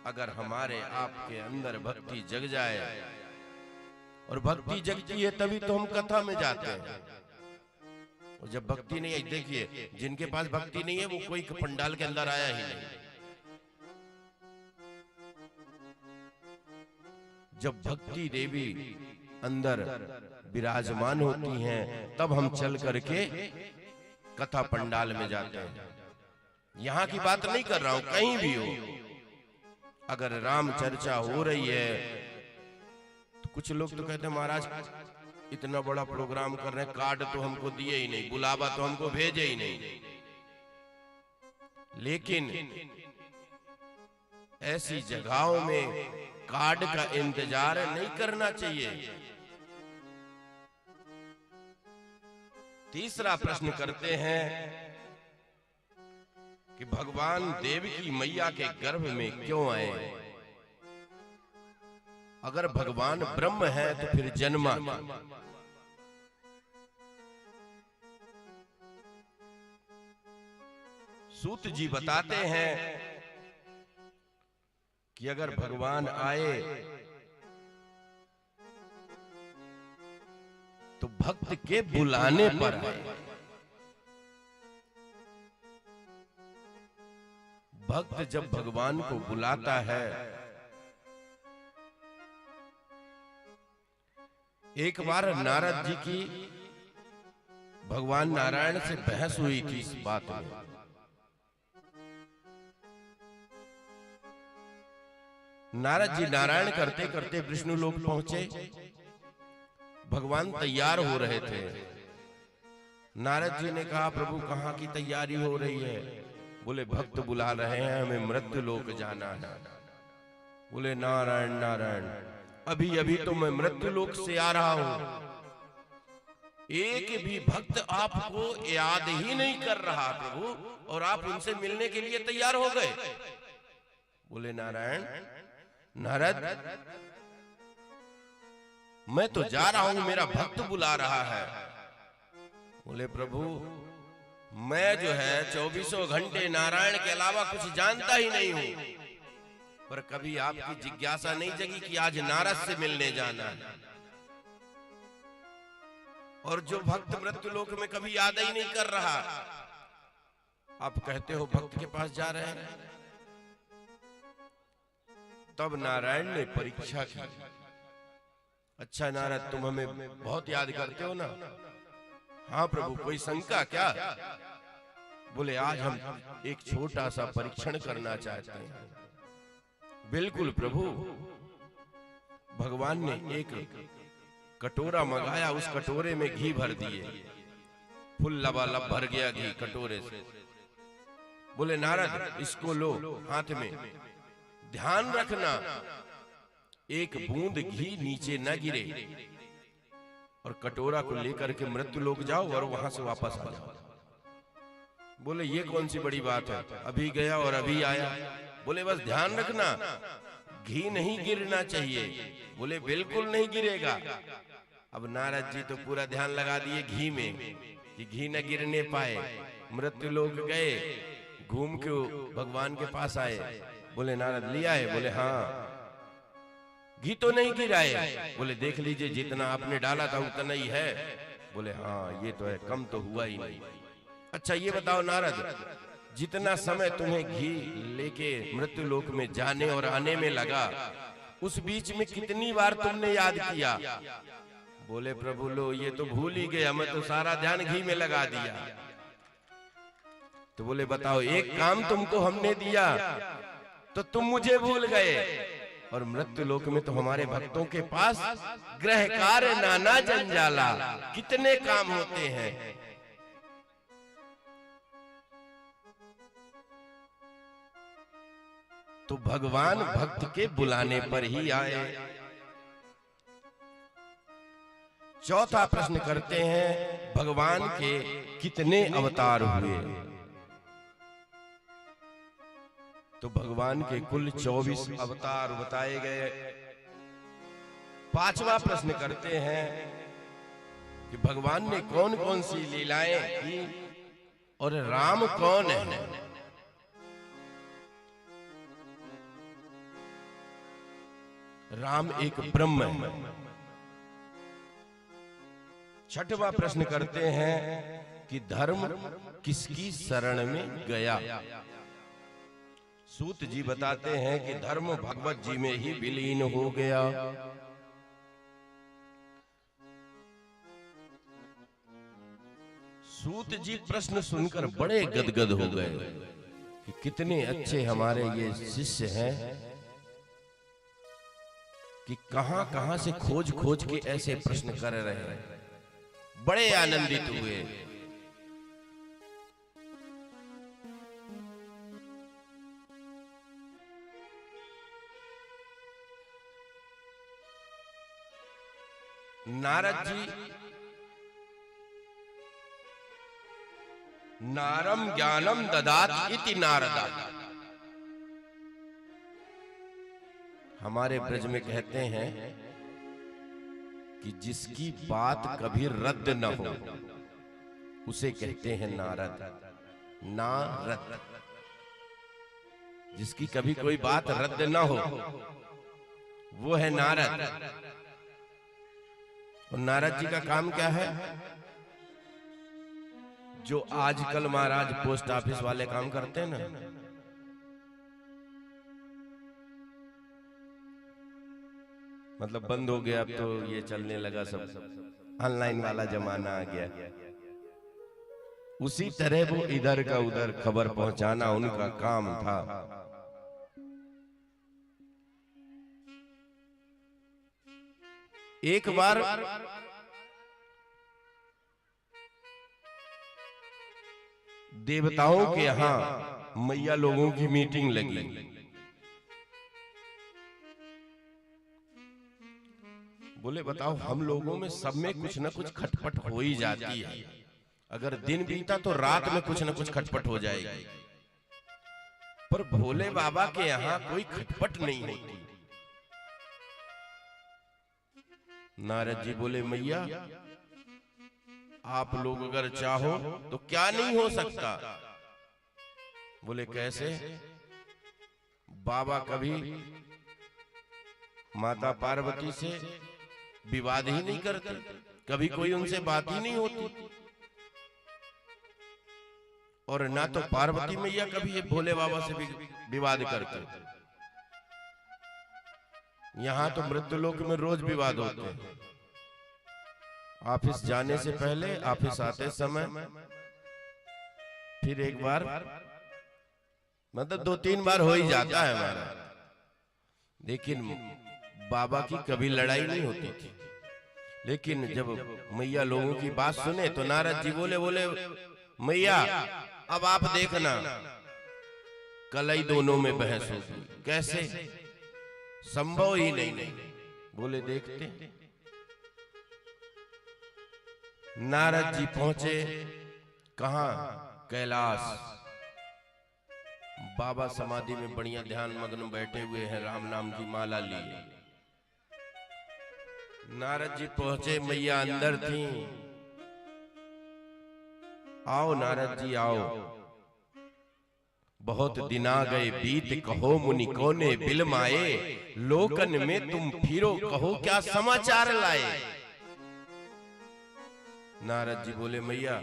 अगर हमारे आपके अंदर भक्ति जग जाए, और भक्ति जगती है तभी तो हम कथा में जाते हैं। और जब भक्ति नहीं है, देखिए जिनके पास भक्ति नहीं है वो कोई पंडाल के अंदर आया ही नहीं। जब भक्ति देवी अंदर विराजमान होती हैं तब हम चल करके कथा पंडाल में जाते हैं। यहां की बात नहीं कर रहा हूं, कहीं भी हो, अगर राम चर्चा हो रही है तो कुछ लोग तो कहते हैं महाराज इतना बड़ा प्रोग्राम कर रहे हैं, कार्ड तो हमको दिए ही नहीं, बुलावा तो हमको भेजे ही नहीं। लेकिन ऐसी जगहों में कार्ड का इंतजार नहीं करना चाहिए। तीसरा प्रश्न करते हैं कि भगवान देवकी मैया के गर्भ में क्यों आए? अगर भगवान ब्रह्म है तो फिर जन्मा क्यों? सूत जी बताते हैं कि अगर भगवान आए तो भक्त के बुलाने पर आए। भक्त जब भगवान को बुलाता है, एक बार नारद जी की भगवान नारायण से बहस हुई थी इस बात में। नारद जी नारायण करते करते विष्णु लोक पहुंचे। भगवान तैयार हो रहे थे। नारद जी ने कहा प्रभु कहाँ की तैयारी हो रही है? बोले भक्त बुला रहे हैं, हमें मृत्यु लोक जाना है। बोले नारायण नारायण, अभी अभी तो मैं मृत्यु लोक से आ रहा हूं, एक भी भक्त आपको याद ही नहीं कर रहा प्रभु, और आप उनसे मिलने के लिए तैयार हो गए। बोले नारायण नारद, मैं तो जा रहा हूं, मेरा भक्त बुला रहा है। बोले प्रभु मैं जो है 24 घंटे नारायण के अलावा कुछ जानता ही नहीं हूं, पर कभी आपकी जिज्ञासा नहीं जगी कि आज नारद से मिलने जाना है? और जो भक्त मृत्यु लोक में कभी याद ही नहीं कर रहा, आप कहते हो भक्त के पास जा रहे हैं। तब नारायण ने परीक्षा की, अच्छा नारद तुम हमें बहुत याद करते हो ना? हाँ प्रभु, कोई शंका क्या? बोले आज हम एक छोटा सा परीक्षण करना चाहते हैं। बिल्कुल प्रभु। भगवान ने एक कटोरा मंगाया, उस कटोरे में घी भर दिए, फुल लबालब भर गया घी कटोरे से। बोले नारद इसको लो हाथ में, ध्यान रखना एक बूंद घी नीचे न गिरे, और कटोरा को लेकर के मृत्यु लोक जाओ और वहां से वापस आ जाओ। बोले ये कौन सी बड़ी बात है, अभी गया और अभी आया। बोले बस ध्यान रखना घी नहीं गिरना चाहिए। बोले बिल्कुल नहीं गिरेगा। अब नारद जी तो पूरा ध्यान लगा दिए घी में कि घी न गिरने पाए। मृत्यु लोक गए, घूम के भगवान के पास आए। बोले नारद लिया है? बोले हाँ। घी तो नहीं गिराए? बोले देख लीजिए जितना आपने डाला था उतना ही है। बोले हाँ ये तो है, कम तो हुआ ही नहीं। अच्छा ये बताओ नारद, जितना समय तुम्हें घी लेके मृत्यु लोक में जाने और आने में लगा, उस बीच में कितनी बार तुमने याद किया? बोले प्रभु लो ये तो भूल ही गया, मैं तो सारा ध्यान घी में लगा दिया। तो बोले बताओ एक काम तुमको हमने दिया तो तुम मुझे भूल गए, और मृत्यु लोक में तो हमारे भक्तों के पास ग्रह कार्य नाना जंजाला, कितने काम होते हैं। तो भगवान भक्त के बुलाने पर ही आए। चौथा प्रश्न करते हैं भगवान के कितने अवतार हुए? तो भगवान के कुल 24 अवतार बताए गए। पांचवा प्रश्न करते हैं कि भगवान ने कौन कौन सी लीलाएं की और राम कौन है? राम एक ब्रह्म है। छठवां प्रश्न करते हैं कि धर्म किसकी शरण में गया। सूत जी बताते हैं कि धर्म भगवत जी में ही विलीन हो गया। सूत जी प्रश्न सुनकर बड़े गदगद हो गए कि कितने अच्छे हमारे ये शिष्य हैं कि कहां कहां से खोज खोज के ऐसे प्रश्न कर रहे हैं। बड़े आनंदित हुए। नारद जी नारम ज्ञानम ददात इति नारदा, हमारे ब्रज में कहते हैं कि जिसकी बात कभी रद्द न हो उसे कहते हैं नारद। नारद, जिसकी कभी कोई बात रद्द न हो वो है नारद। और नारद जी का काम क्या है? जो आजकल महाराज पोस्ट ऑफिस वाले काम करते हैं ना, मतलब बंद हो गया, अब तो ये चलने लगा, सब ऑनलाइन वाला जमाना आ गया। उसी तरह वो इधर का उधर खबर पहुंचाना उनका काम था। एक बार देवताओं के यहां मैया लोगों की मीटिंग लगी। बोले बताओ, हम लोगों में सब में कुछ न कुछ खटपट हो ही जाती है। अगर दिन बीता तो रात में कुछ न कुछ खटपट हो जाएगी, पर भोले बाबा के यहां कोई खटपट नहीं होती। नारद जी बोले मैया, आप लोग अगर चाहो तो क्या नहीं हो सकता। बोले कैसे? बाबा कभी माता पार्वती से विवाद ही नहीं करते, कभी कोई उनसे बात ही नहीं होती, और ना तो पार्वती मैया कभी ये भोले बाबा से भी विवाद करते। यहां तो मृत्युलोक में रोज विवाद होते हैं। ऑफिस जाने से पहले, ऑफिस आते समय, फिर एक बार, मतलब 2-3 बार हो ही जाता है हमारा। लेकिन बाबा की कभी लड़ाई नहीं होती थी। लेकिन जब मैया लोगों की बात सुने तो नारद जी बोले मैया अब आप देखना, कल ही दोनों में बहस होगी। कैसे? संभव ही नहीं। बोले देखते। नारद जी पहुंचे कहां? कैलाश। बाबा समाधि में बढ़िया ध्यान मग्न बैठे हुए हैं, राम नाम की माला लिए। नारद जी पहुंचे, मैया अंदर थी। आओ नारद जी आओ, बहुत दिन आ गए बीत, कहो मुनि कोने बिलमाए, लोकन में तुम फिरो, कहो क्या समाचार लाए। नारद जी बोले मैया,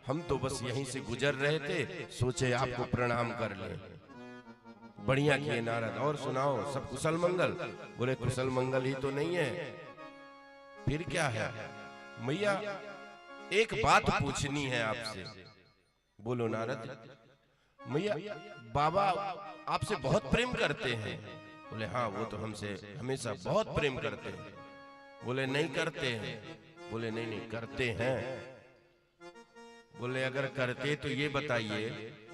हम तो बस यहीं से गुजर रहे थे, सोचे आपको प्रणाम कर ले। बढ़िया किए नारद, और सुनाओ सब कुशल मंगल? बोले कुशल मंगल ही तो नहीं है, फिर क्या है? मैया एक बात पूछनी है आपसे। बोलो नारद। मैया बाबा आपसे बहुत प्रेम करते हैं। बोले हाँ, वो तो हमसे हमेशा बहुत प्रेम करते हैं। बोले नहीं करते हैं? बोले नहीं करते हैं। बोले अगर करते तो ये बताइए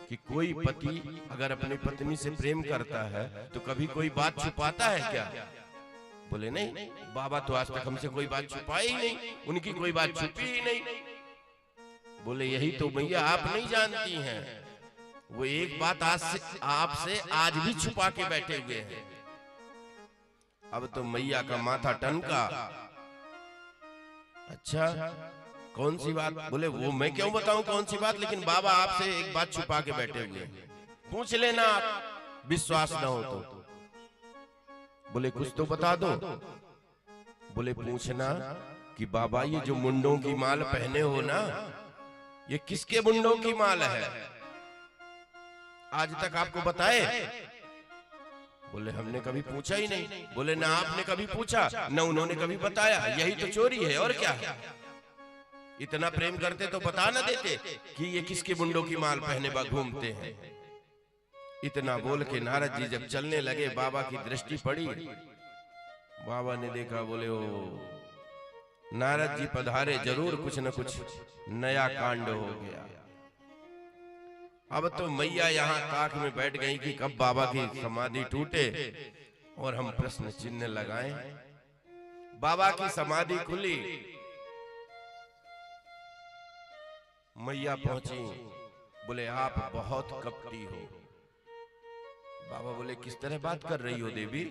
कि कोई पति अगर अपनी पत्नी से प्रेम करता है तो कभी कोई बात छुपाता है क्या? बोले नहीं, बाबा तो आज तक हमसे कोई बात छुपाई ही नहीं, उनकी कोई बात छुपी ही नहीं। बोले यही तो मैया आप नहीं जानती हैं, वो एक बात आपसे आज भी छुपा के बैठे हुए हैं। अब तो मैया का माथा टनका। अच्छा कौन सी बात? बोले वो मैं क्यों बताऊं कौन सी बात, लेकिन बाबा आपसे एक बात छुपा के बैठे हुए हैं, पूछ लेना आप, विश्वास ना हो तो। बोले कुछ तो बता दो। बोले पूछना कि बाबा ये जो मुंडों की माल पहने हो ना, ये किसके मुंडों की माल है? आज तक आपको बताए? बोले हमने कभी पूछा ही नहीं। बोले ना आपने कभी पूछा ना उन्होंने कभी बताया, यही तो चोरी है और क्या है। इतना प्रेम करते तो बता ना देते कि ये किसके मुंडों की माल पहने घूमते हैं। इतना बोल के नारद जी जब चलने लगे, बाबा की दृष्टि पड़ी। बाबा ने देखा, बोले ओ नारद जी पधारे, जरूर कुछ न कुछ नया कांड हो गया। अब तो मैया यहाँ ताक में बैठ गई कि कब बाबा की समाधि टूटे और हम प्रश्न चिन्ह लगाएं। बाबा की समाधि खुली, मैया पहुंची। बोले आप बहुत कपटी हो। बाबा बोले किस तरह बात कर रही हो देवी?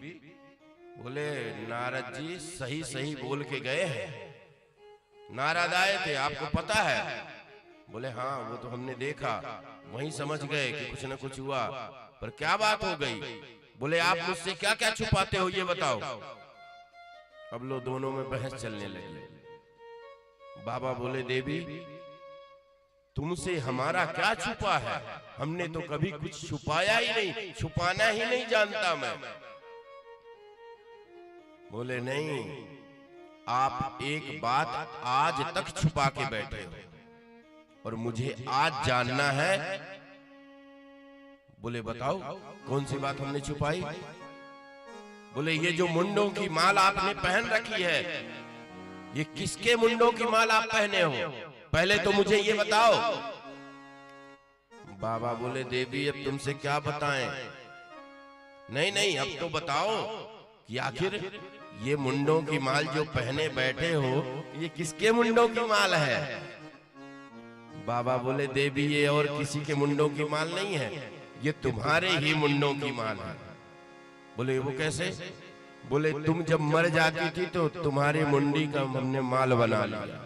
बोले नारद जी सही सही बोल के गए हैं, नारद आए थे, आपको पता है? बोले हाँ वो तो हमने देखा, वहीं समझ गए कि कुछ न कुछ हुआ, पर क्या बात हो गई? बोले आप मुझसे क्या क्या छुपाते हो ये बताओ। अब लो दोनों में बहस चलने लगी। बाबा बोले देवी तुमसे हमारा क्या छुपा है? हमने तो कभी कुछ छुपाया ही नहीं, छुपाना ही नहीं जानता मैं। बोले नहीं, आप एक बात आज तक छुपा के बैठे हो और मुझे आज जानना है। बोले बताओ कौन सी बात हमने छुपाई? बोले ये जो मुंडों की माल आपने पहन रखी है, ये किसके मुंडों की माल आप पहने हो? पहले तो मुझे ये बताओ। बाबा बोले देवी अब तुमसे क्या बताएं? नहीं नहीं अब तो बताओ कि आखिर ये मुंडों की माल जो पहने बैठे हो, ये किसके मुंडों की माल है? बाबा बोले देवी ये और किसी के मुंडों की माल नहीं है, ये तुम्हारे ही मुंडों की माल है। बोले वो कैसे? बोले तुम जब मर जाती थी तो तुम्हारी मुंडी का हमने माल बना लिया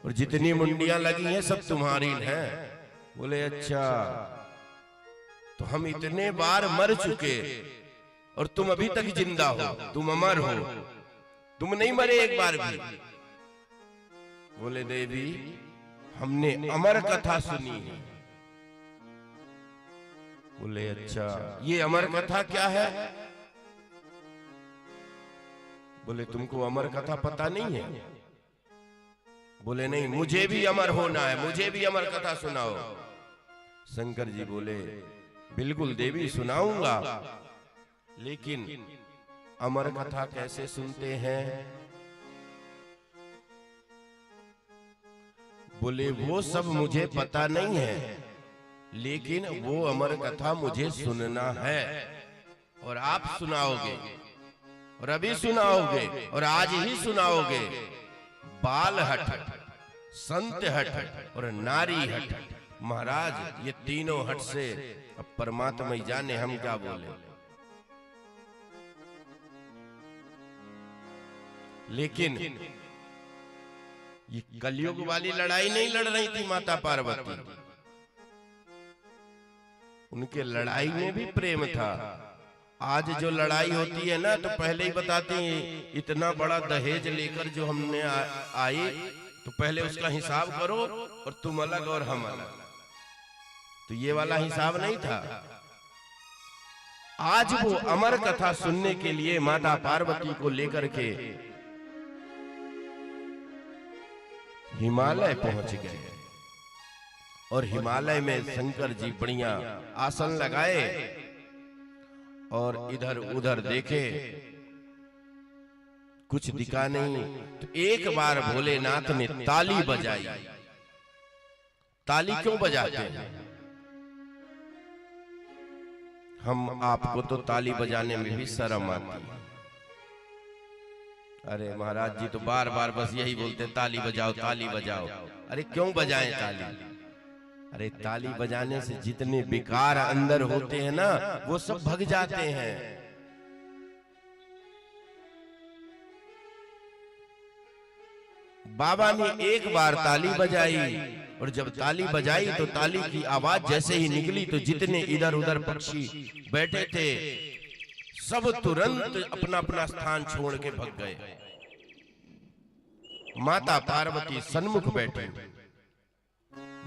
और जितनी मुंडियां लगी हैं सब तुम्हारी हैं। बोले अच्छा, तो हम इतने बार मर चुके और तुम अभी तक जिंदा हो, तुम अमर हो, तुम नहीं मरे एक बार भी। बोले देवी हमने अमर कथा सुनी है। बोले अच्छा ये अमर कथा क्या है? बोले तुमको अमर कथा पता नहीं है? बोले नहीं मुझे भी अमर होना है, मुझे भी अमर कथा सुनाओ। शंकर जी बोले बिल्कुल देवी सुनाऊंगा, लेकिन अमर कथा कैसे सुनते हैं? बोले वो सब मुझे पता नहीं है, लेकिन वो अमर कथा मुझे सुनना है और आप सुनाओगे और अभी सुनाओगे और आज ही सुनाओगे। बाल हट, संत हट और नारी हट। महाराज ये तीनों हट से अब परमात्मा ही जाने हम क्या बोले। लेकिन ये कलयुग वाली लड़ाई नहीं लड़ रही थी माता पार्वती, उनके लड़ाई में भी प्रेम था। आज जो लड़ाई होती है ना, तो पहले ही बताते हैं इतना बड़ा दहेज लेकर जो हमने आए तो पहले उसका हिसाब करो और तुम अलग और हम अलग। तो ये वाला हिसाब नहीं था। आज वो अमर कथा सुनने के लिए माता पार्वती को लेकर के हिमालय पहुंच गए और हिमालय में शंकर जी बढ़िया आसन लगाए और इधर उधर देखे, कुछ दिखा नहीं। तो एक बार भोलेनाथ ने ताली बजाई। ताली क्यों बजाते हैं? हम आपको तो ताली बजाने में भी शर्म आती है। अरे महाराज जी तो बार बार बस यही बोलते ताली बजाओ ताली बजाओ। अरे क्यों बजाएं ताली? अरे ताली बजाने से जितने विकार अंदर होते हैं ना, वो सब भग जाते हैं। बाबा ने एक बार ताली बजाई और जब ताली बजाई तो ताली की आवाज जैसे ही निकली तो जितने इधर उधर पक्षी बैठे थे सब तुरंत अपना अपना स्थान छोड़ के भग गए। माता पार्वती सन्मुख बैठी,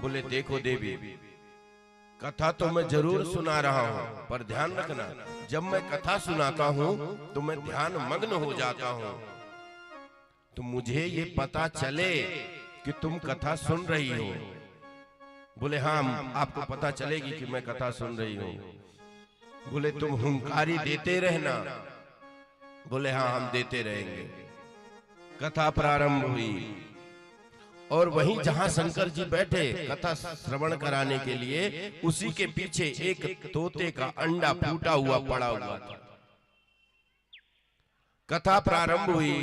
बोले देखो देवी, कथा तो मैं जरूर सुना रहा हूं, पर ध्यान रखना, जब मैं कथा सुनाता हूं तो मैं ध्यान मग्न हो जाता हूं, तो मुझे ये पता चले कि तुम कथा सुन रही हो। बोले हाँ, आपको पता चलेगी कि मैं कथा सुन रही हूं। बोले तुम हुंकारी देते रहना। बोले हाँ, हम देते रहेंगे। कथा प्रारंभ हुई और वहीं जहां शंकर जी बैठे कथा श्रवण कराने के लिए, उसी के पीछे एक तोते का अंडा फूटा हुआ पड़ा हुआ था। कथा प्रारंभ हुई,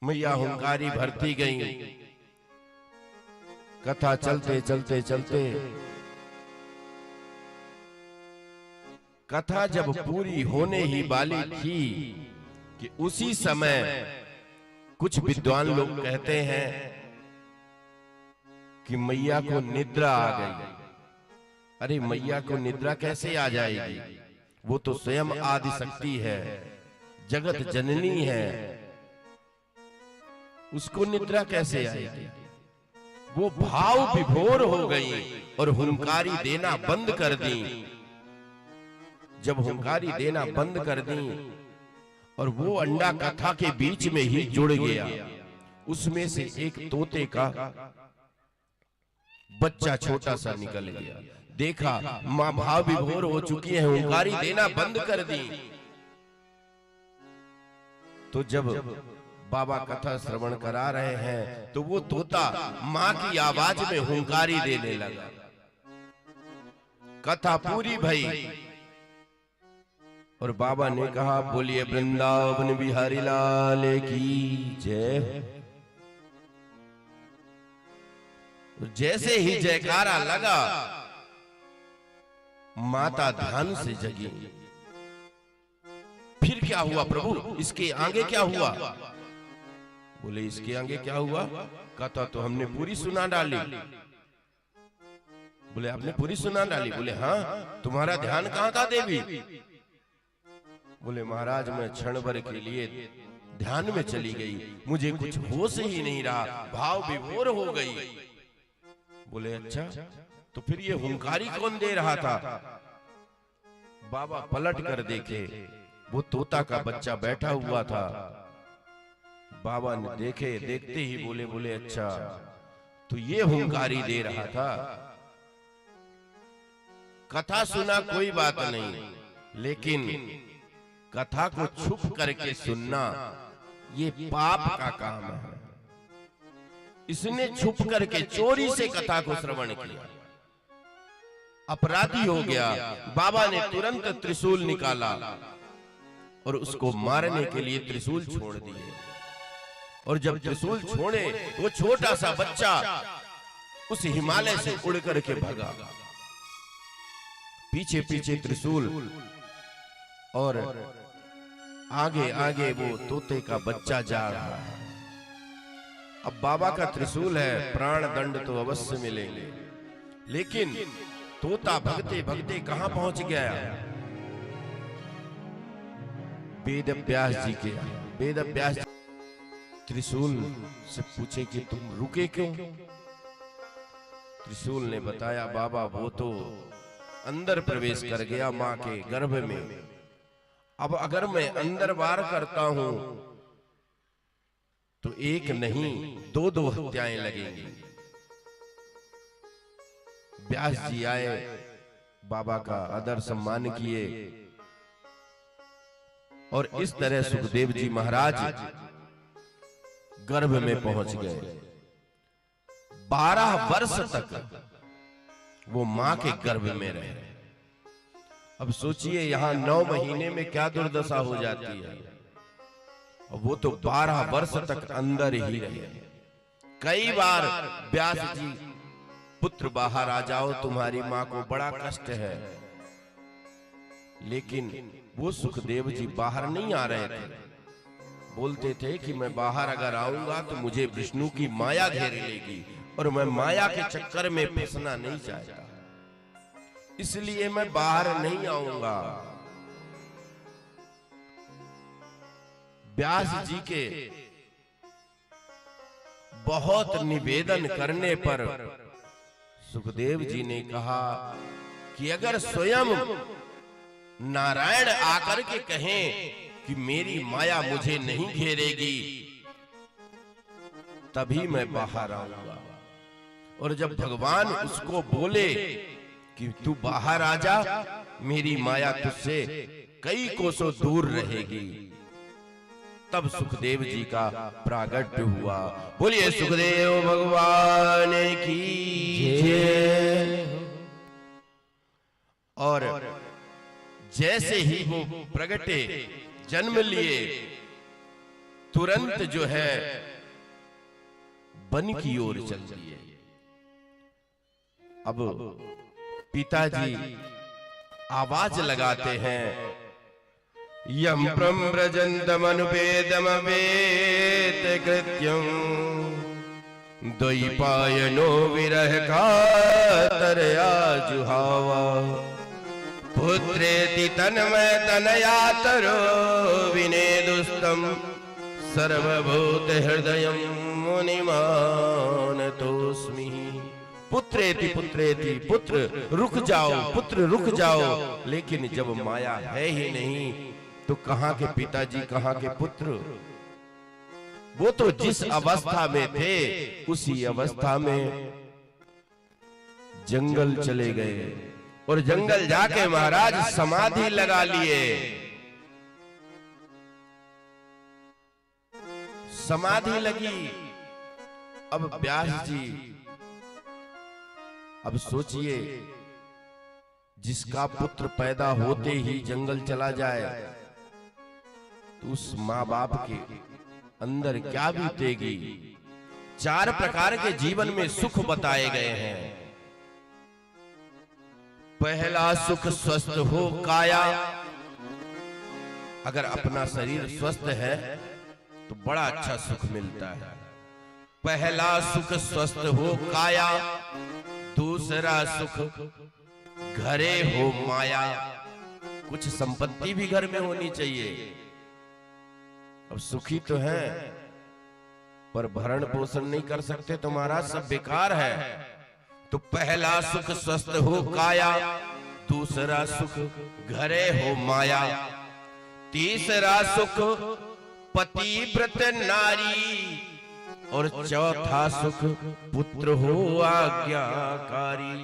मैया हुंकारी भरती गई। कथा चलते चलते चलते कथा जब पूरी होने ही वाली थी कि उसी समय कुछ विद्वान लोग कहते हैं कि मैया को निद्रा आ गई। अरे मैया को निद्रा कैसे आ जाएगी? वो तो स्वयं आदि शक्ति है, जगत जननी है, उसको निद्रा कैसे आएगी? वो भाव विभोर हो गई और हुंकारी देना बंद कर दी। जब हुंकारी देना बंद कर दी और वो अंडा कथा के बीच में ही जुड़ गया, उसमें से एक तोते का बच्चा छोटा सा निकल गया। देखा मां भाव विभोर हो चुकी है, हुंकारी देना बंद कर दी। तो जब बाबा कथा श्रवण करा रहे हैं तो वो तोता मां की आवाज में हुंकारी देने लगा। कथा पूरी भई और बाबा ने कहा, बोलिए वृंदावन बिहारी लाल की जय। जैसे ही जयकारा लगा, माता ध्यान से जगी। फिर क्या हुआ प्रभु? इसके आगे क्या हुआ? बोले इसके आगे क्या हुआ? कथा तो हमने पूरी सुना डाली। बोले आपने पूरी सुना डाली? बोले हाँ। तुम्हारा ध्यान कहाँ था देवी? बोले महाराज मैं क्षण भर के लिए ध्यान में चली गई, मुझे कुछ होश ही नहीं रहा, भाव विभोर हो गई। बोले अच्छा, तो फिर ये हुंकारी कौन दे रहा था? बाबा पलट कर देखे, वो तोता का बच्चा बैठा हुआ था। बाबा ने देखे, देखते ही बोले अच्छा, तो ये हुंकारी दे रहा था। कथा सुना कोई बात नहीं, लेकिन कथा को छुप करके सुनना ये पाप का काम है। इसने छुप करके चोरी से कथा को श्रवण किया, अपराधी हो गया। बाबा ने तुरंत त्रिशूल निकाला और उसको मारने के लिए त्रिशूल छोड़ दिए। और जब त्रिशूल छोड़े, वो छोटा सा बच्चा उस हिमालय से उड़ करके भगा। पीछे पीछे त्रिशूल और आगे आगे वो तोते का बच्चा जा रहा है। अब बाबा का त्रिशूल है, प्राण दंड तो अवश्य मिलेंगे, लेकिन तोता भगते भगते कहां पहुंच गया? वेद व्यास जी के। वेद व्यास त्रिशूल से पूछे कि तुम रुके क्यों? त्रिशूल ने बताया, बाबा वो तो अंदर प्रवेश कर गया मां के गर्भ में। अब अगर मैं अंदर वार करता हूं तो एक नहीं दो हत्याएं लगेंगी। व्यास जी आए, बाबा का आदर सम्मान किए और इस तरह सुखदेव जी महाराज गर्भ में पहुंच गए। 12 वर्ष तक वो मां के गर्भ में रहे। अब सोचिए यहां 9 महीने में क्या दुर्दशा हो जाती है। वो तो 12 वर्ष तक अंदर ही रहे। कई बार व्यास जी, पुत्र बाहर आ जाओ, तुम्हारी मां को बड़ा कष्ट है, लेकिन वो सुखदेव जी बाहर नहीं आ रहे थे। बोलते थे कि मैं बाहर अगर आऊंगा तो मुझे विष्णु की माया घेर लेगी और मैं माया के चक्कर में फंसना नहीं चाहता, इसलिए मैं बाहर नहीं आऊंगा। व्यास जी के बहुत निवेदन करने पर सुखदेव जी ने कहा कि अगर स्वयं नारायण आकर के कहें कि मेरी माया मुझे नहीं घेरेगी, तभी मैं बाहर आऊंगा। और जब भगवान उसको बोले कि तू बाहर आ जा, मेरी माया तुझसे कई कोसों दूर रहेगी, तब सुखदेव जी का प्रागट्य हुआ। बोलिए सुखदेव भगवान की जय। और जैसे ही वो प्रगटे, जन्म लिए, तुरंत जो है वन की ओर चल दिए। अब पिताजी आवाज लगाते हैं, यम प्रम्रजन्तमनुपेदम वेत कृत्यम द्वैपायनो विरह कातरया जुहावा पुत्रेति तन्मय तनयातरो विनेदुस्तम सर्वभूत हृदयं मुनिमान तोस्मि। पुत्रेति पुत्रेति, पुत्र रुक जाओ, पुत्र रुक जाओ। लेकिन जब माया है ही नहीं तो कहां के पिताजी, कहां के पुत्र? वो तो जिस अवस्था में थे उसी अवस्था में जंगल चले गए और जंगल जाके महाराज समाधि लगा लिए। समाधि लगी। अब व्यास जी, अब सोचिए, जिसका पुत्र पैदा होते ही जंगल चला जाए तो उस माँ बाप के अंदर क्या बीतेगी। 4 प्रकार के जीवन में सुख बताए गए हैं। पहला सुख स्वस्थ हो काया। अगर अपना शरीर स्वस्थ है तो बड़ा अच्छा सुख मिलता है। पहला सुख स्वस्थ हो काया। दूसरा सुख घरे हो माया। कुछ संपत्ति भी घर में होनी चाहिए। अब सुखी तो है पर भरण पोषण नहीं कर सकते तो महाराज सब बेकार है। तो पहला सुख स्वस्थ हो काया, दूसरा सुख घरे हो माया, तीसरा सुख पतिव्रत नारी और चौथा सुख पुत्र हो आज्ञाकारी।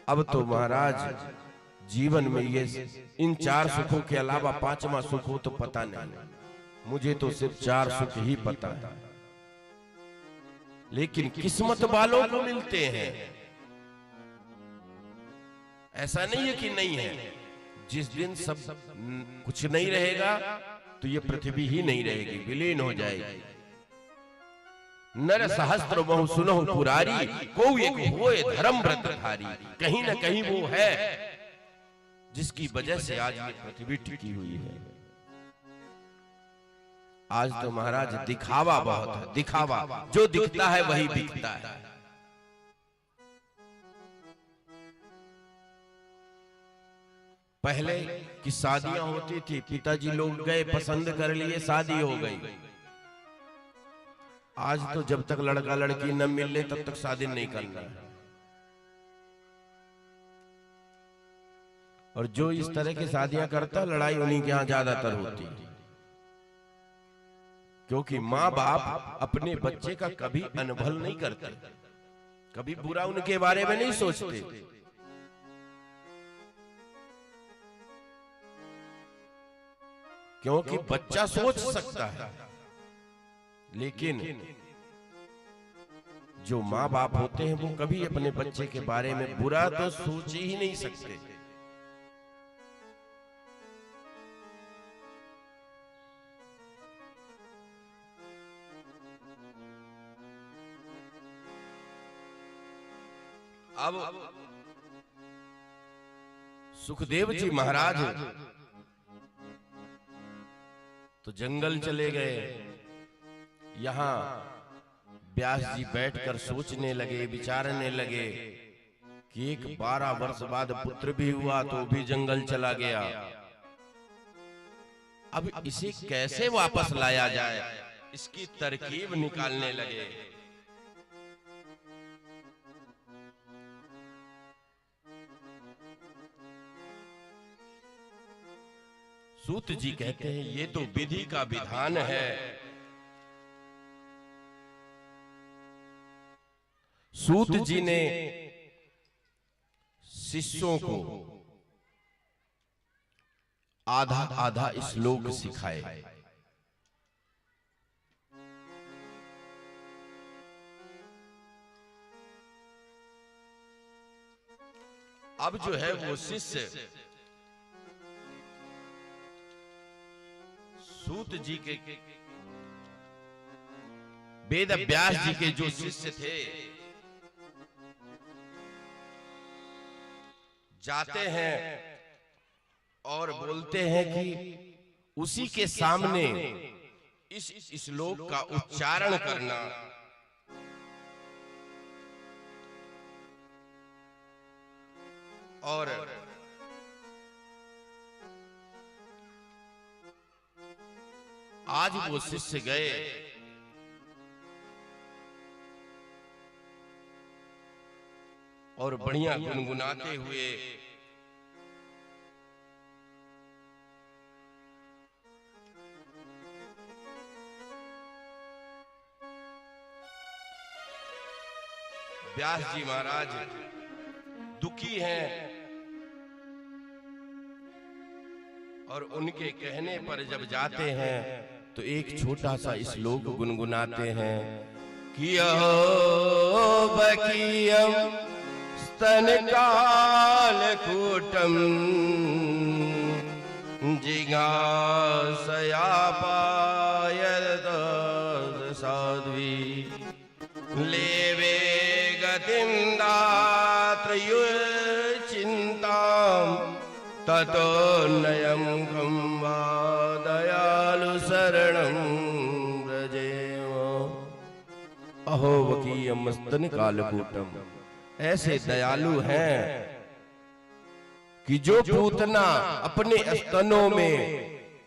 अब तो महाराज जीवन में ये इन 4 सुखों के अलावा 5वां सुख हो तो पता नहीं। मुझे तो सिर्फ 4 सुख ही पता है। लेकिन किस्मत वालों को मिलते हैं। ऐसा नहीं है कि नहीं है। जिस दिन सब कुछ नहीं रहेगा तो ये पृथ्वी ही नहीं रहेगी, विलीन हो जाएगी। नर सहस्त्र बहु सुनो पुरारी, को एक होए धर्म व्रत धारी। कहीं ना कहीं वो है जिसकी वजह से आज ये पृथ्वी टिकी हुई है। आज तो महाराज दिखावा बहुत है, दिखावा। जो दिखता है वही बिकता है। पहले की शादियां होती थी, पिताजी लोग गए, पसंद कर लिए, शादी हो गई। आज तो जब तक लड़का लड़की न मिल ले तब तक शादी नहीं करना है। और जो इस तरह की शादियां करता, लड़ाई उन्हीं के यहां ज्यादातर होती है। क्योंकि माँ बाप अपने बच्चे का कभी अनभल नहीं करते, कभी बुरा उनके बारे में नहीं सोचते। क्योंकि बच्चा सोच सकता है, लेकिन जो माँ बाप होते हैं वो कभी अपने बच्चे के बारे में बुरा तो सोच ही नहीं सकते। अब सुखदेव जी महाराज तो जंगल चले गए। यहां व्यास जी बैठकर सोचने लगे, विचारने लगे कि एक 12 वर्ष बाद पुत्र भी हुआ तो भी जंगल चला गया। अब इसे कैसे वापस लाया जाए, इसकी तरकीब निकालने लगे। सूत जी कहते हैं ये तो विधि का विधान है। सूत जी ने शिष्यों को आधा आधा श्लोक सिखाए। अब जो है वो शिष्य सूत जी के वेद व्यास जी के जो शिष्य थे, जाते हैं और बोलते हैं कि उसी के सामने इस श्लोक का उच्चारण करना। और आज वो शिष्य गए और बढ़िया गुनगुनाते हुए व्यास जी महाराज दुखी हैं और उनके कहने पर जब जाते हैं तो एक छोटा सा श्लोक गुनगुनाते हैं कि बकीयम स्तन कालकूटम जिज्ञासया पायत साध्वी लेवे गतिं दात्रयु चिंताम ततो नयं कं वा दयालु शरणं व्रजेम। अहो वकीयम स्तन कालकूटम, ऐसे दयालु हैं कि जो पूतना अपने स्तनों में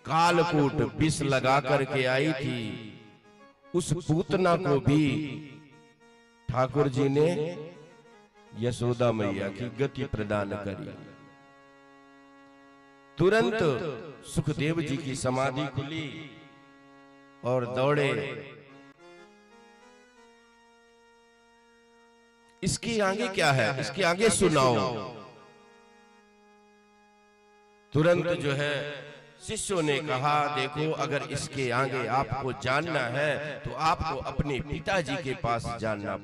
कालकूट विष लगा करके आई थी, उस पूतना को भी ठाकुर जी ने यशोदा मैया की गति प्रदान करी। तुरंत सुखदेव जी की समाधि खुली और दौड़े। इसके आगे क्या है, इसके आगे सुनाओ। तुरंत जो है शिष्यों ने कहा देखो अगर इसके आगे आपको जानना है तो आपको अपने पिताजी के पास जाना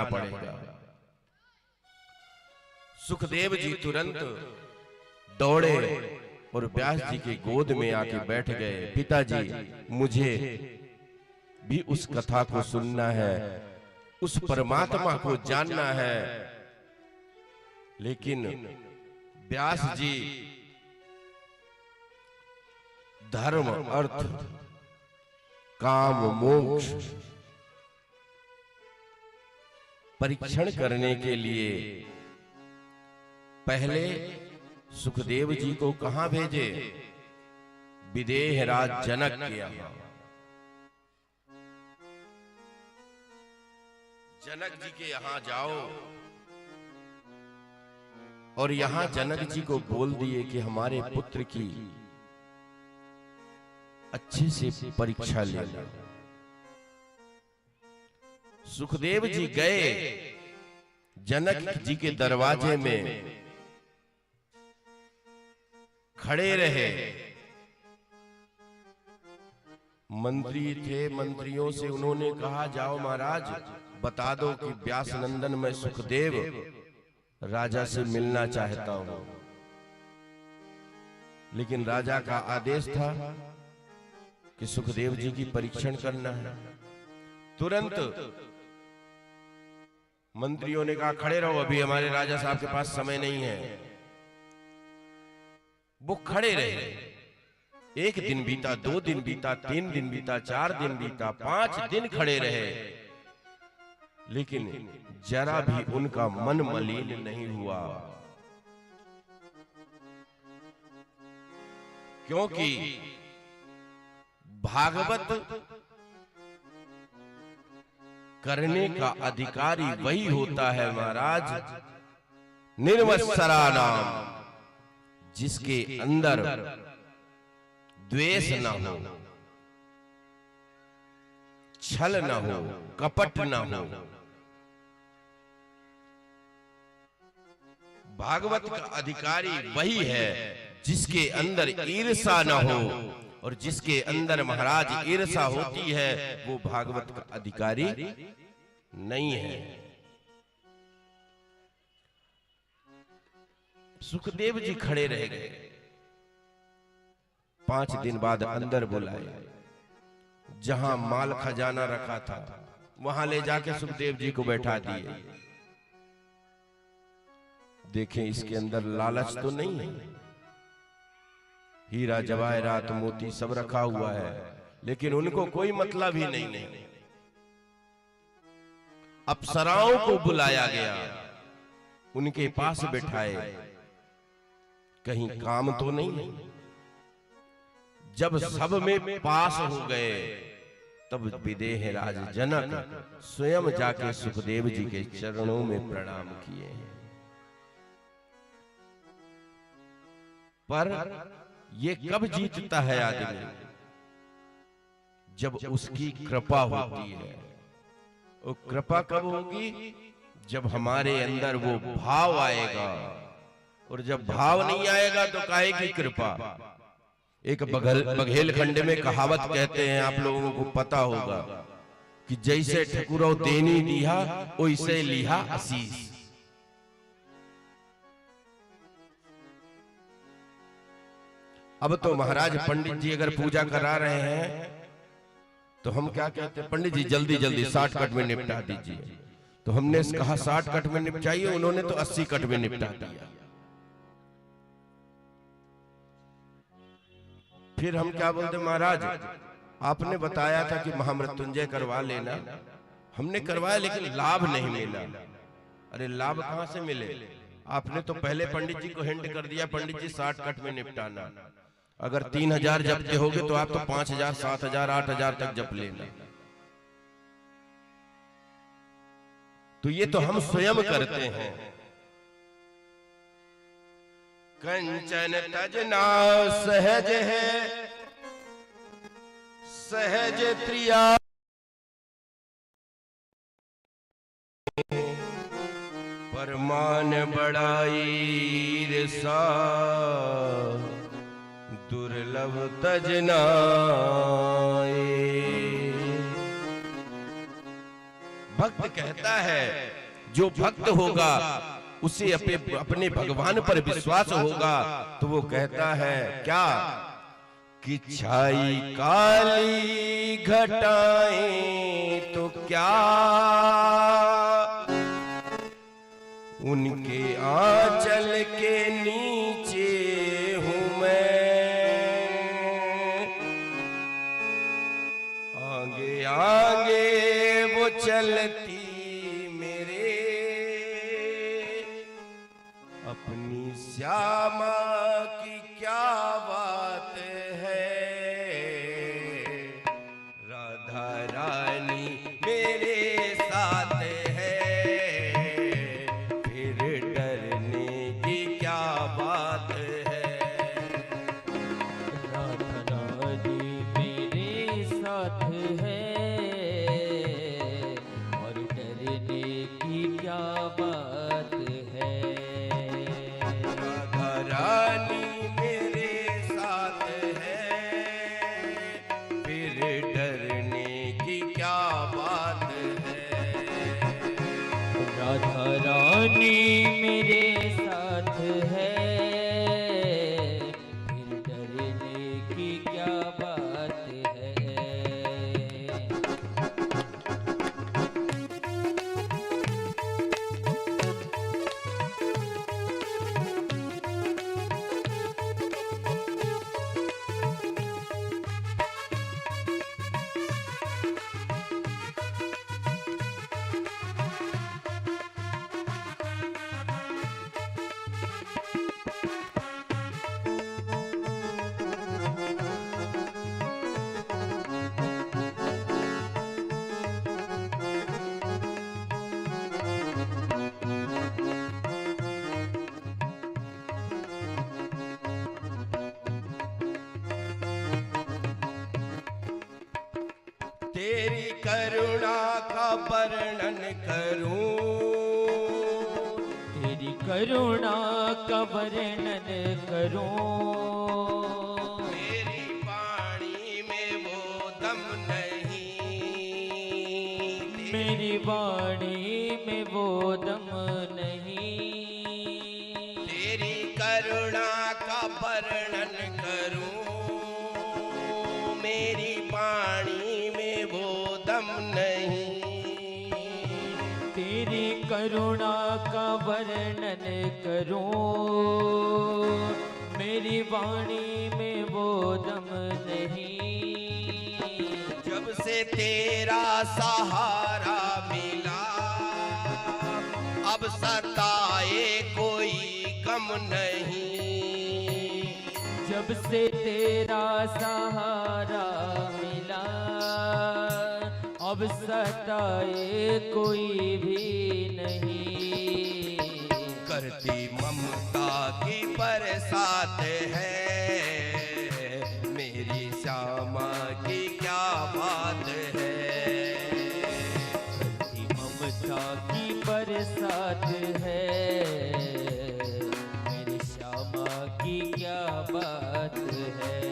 पड़ेगा। सुखदेव जी तुरंत दौड़े और व्यास जी के गोद में आके बैठ गए। पिताजी मुझे भी उस कथा को सुनना है, उस परमात्मा को जानना है। लेकिन व्यास जी धर्म अर्थ काम मोक्ष परीक्षण करने के लिए पहले सुखदेव जी को कहां भेजे? विदेह राज जनक के यहाँ। जनक जी के यहाँ जाओ और यहाँ जनक जी को बोल दिए कि हमारे पुत्र की अच्छे से परीक्षा ले लो। सुखदेव जी गए जनक जी के दरवाजे में खड़े रहे। मंत्री थे, मंत्रियों से उन्होंने कहा जाओ महाराज बता दो कि व्यास नंदन मैं सुखदेव राजा से मिलना चाहता हूं। लेकिन राजा का आदेश था कि सुखदेव जी की परीक्षण करना है। तुरंत मंत्रियों ने कहा खड़े रहो, अभी हमारे राजा साहब के पास समय नहीं है। वो खड़े रहे। एक दिन बीता, 2 दिन बीता, 3 दिन बीता, 4 दिन बीता, 5 दिन खड़े रहे। लेकिन जरा भी उनका मन मलिन नहीं हुआ, क्योंकि भागवत करने का अधिकारी वही होता है महाराज, निर्मत्सरा नाम, जिसके अंदर द्वेष न हो, छल न हो, कपट न हो। भागवत का अधिकारी वही है जिसके अंदर ईर्षा न हो, और जिसके अंदर महाराज ईर्षा होती है वो भागवत का अधिकारी नहीं है। सुखदेव जी खड़े रह गए। 5 दिन बाद अंदर बुलाए, जहां माल खजाना रखा था वहां ले जाके सुखदेव जी को बैठा दिए। देखें इसके अंदर लालच तो नहीं है, हीरा जवाहरात मोती सब रखा हुआ है, लेकिन उनको कोई मतलब ही नहीं। अप्सराओं को बुलाया गया, उनके पास बैठाए, कहीं काम तो नहीं। जब सब में पास हो गए तब विदेह राज जनक स्वयं जाके सुखदेव जी के चरणों में प्रणाम किए। पर ये कब जीतता है आदमी? जब उसकी कृपा होती है। वो कृपा कब होगी? जब हमारे अंदर वो भाव आएगा, और जब भाव नहीं आएगा तो काहे की कृपा। एक बघेलखंड में कहावत कहते हैं, आप लोगों को पता होगा, कि जैसे ठकुरो देनी दिया वैसे लिहा आशीष। अब तो महाराज पंडित जी अगर पूजा करा रहे हैं तो हम क्या कहते हैं, पंडित जी जल्दी जल्दी 60 कट में निपटा दीजिए। तो हमने कहा 60 कट में निपटाइए, उन्होंने तो 80 कट में निपटा दिया। फिर हम क्या बोलते, महाराज आपने बताया था कि महामृत्युंजय करवा लेना, हमने करवाया लेकिन लाभ नहीं मिला। अरे लाभ कहां से मिले? आपने तो पहले पंडित जी को हिंट कर दिया, पंडित जी 60 कट में निपटाना। अगर 3000 जपते होगे तो आप तो 5000, 7000, 8000 तक जप लेना। तो ये तो हम स्वयं करते हैं। कंचन तजना सहज है, सहज प्रिया, परमान बड़ाई ईर्षा, दुर्लभ तजनाए। भक्त कहता है, जो भक्त होगा उसे अपने भगवान पर विश्वास होगा, तो वो कहता है क्या कि छाई काली घटाएं तो क्या, उनके आंचल के नीचे हूं मैं, आगे आगे वो चलती मेरे, अपनी श्यामा की क्या बात है, राधा रानी मेरे साथ है, फिर डरने की क्या बात है। राधा रानी मेरे साथ है, और डरने की क्या बात है। राधा रानी मेरे साथ है, फिर डरने की क्या बात है। राधा रानी मेरे साथ है, फिर डरने की क्या बात है। तेरी करुणा का वर्णन करूं, तेरी करुणा का वर्णन करूं। मेरी वाणी में वो दम नहीं, मेरी वाणी में वो दम नहीं। तेरी करुणा का वर्णन करूं, मेरी वाणी में वो दम नहीं। तेरी करुणा का वर्णन करूं, मेरी वाणी में वो दम नहीं। जब से तेरा सहारा मिला, अब सताए कोई गम नहीं। जब से तेरा सहारा मिला, अब सताए कोई भी नहीं। करती ममता की बरसात है, मेरी श्यामा की क्या बात है। करती ममता की बरसात है, मेरी श्यामा की क्या बात है।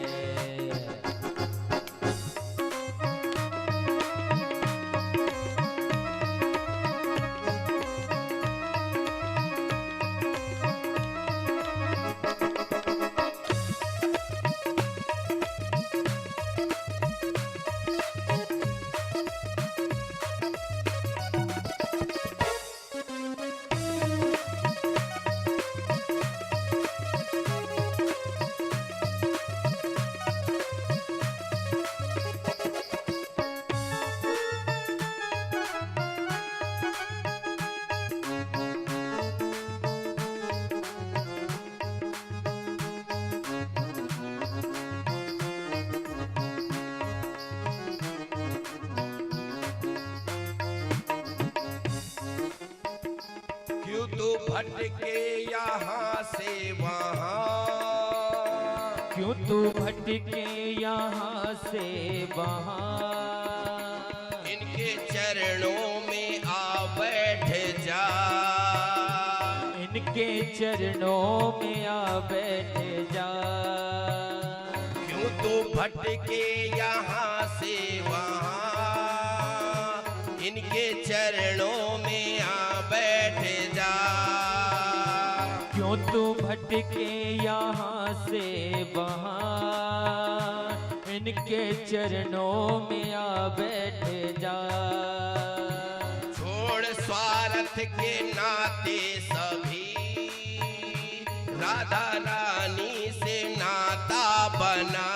क्यों तू भटके यहाँ से वहाँ, क्यों तू भटके यहाँ से वहाँ। इनके चरणों में आ बैठ जा, इनके चरणों में आ बैठ जा। क्यों तू भटके यहाँ से वहाँ, इनके चरणों में आ बैठ जा। क्यों तू भटके यहाँ से वहाँ, इनके चरणों में आ बैठ जा। छोड़ स्वार्थ के नाते सभी, राधा रानी से नाता बना।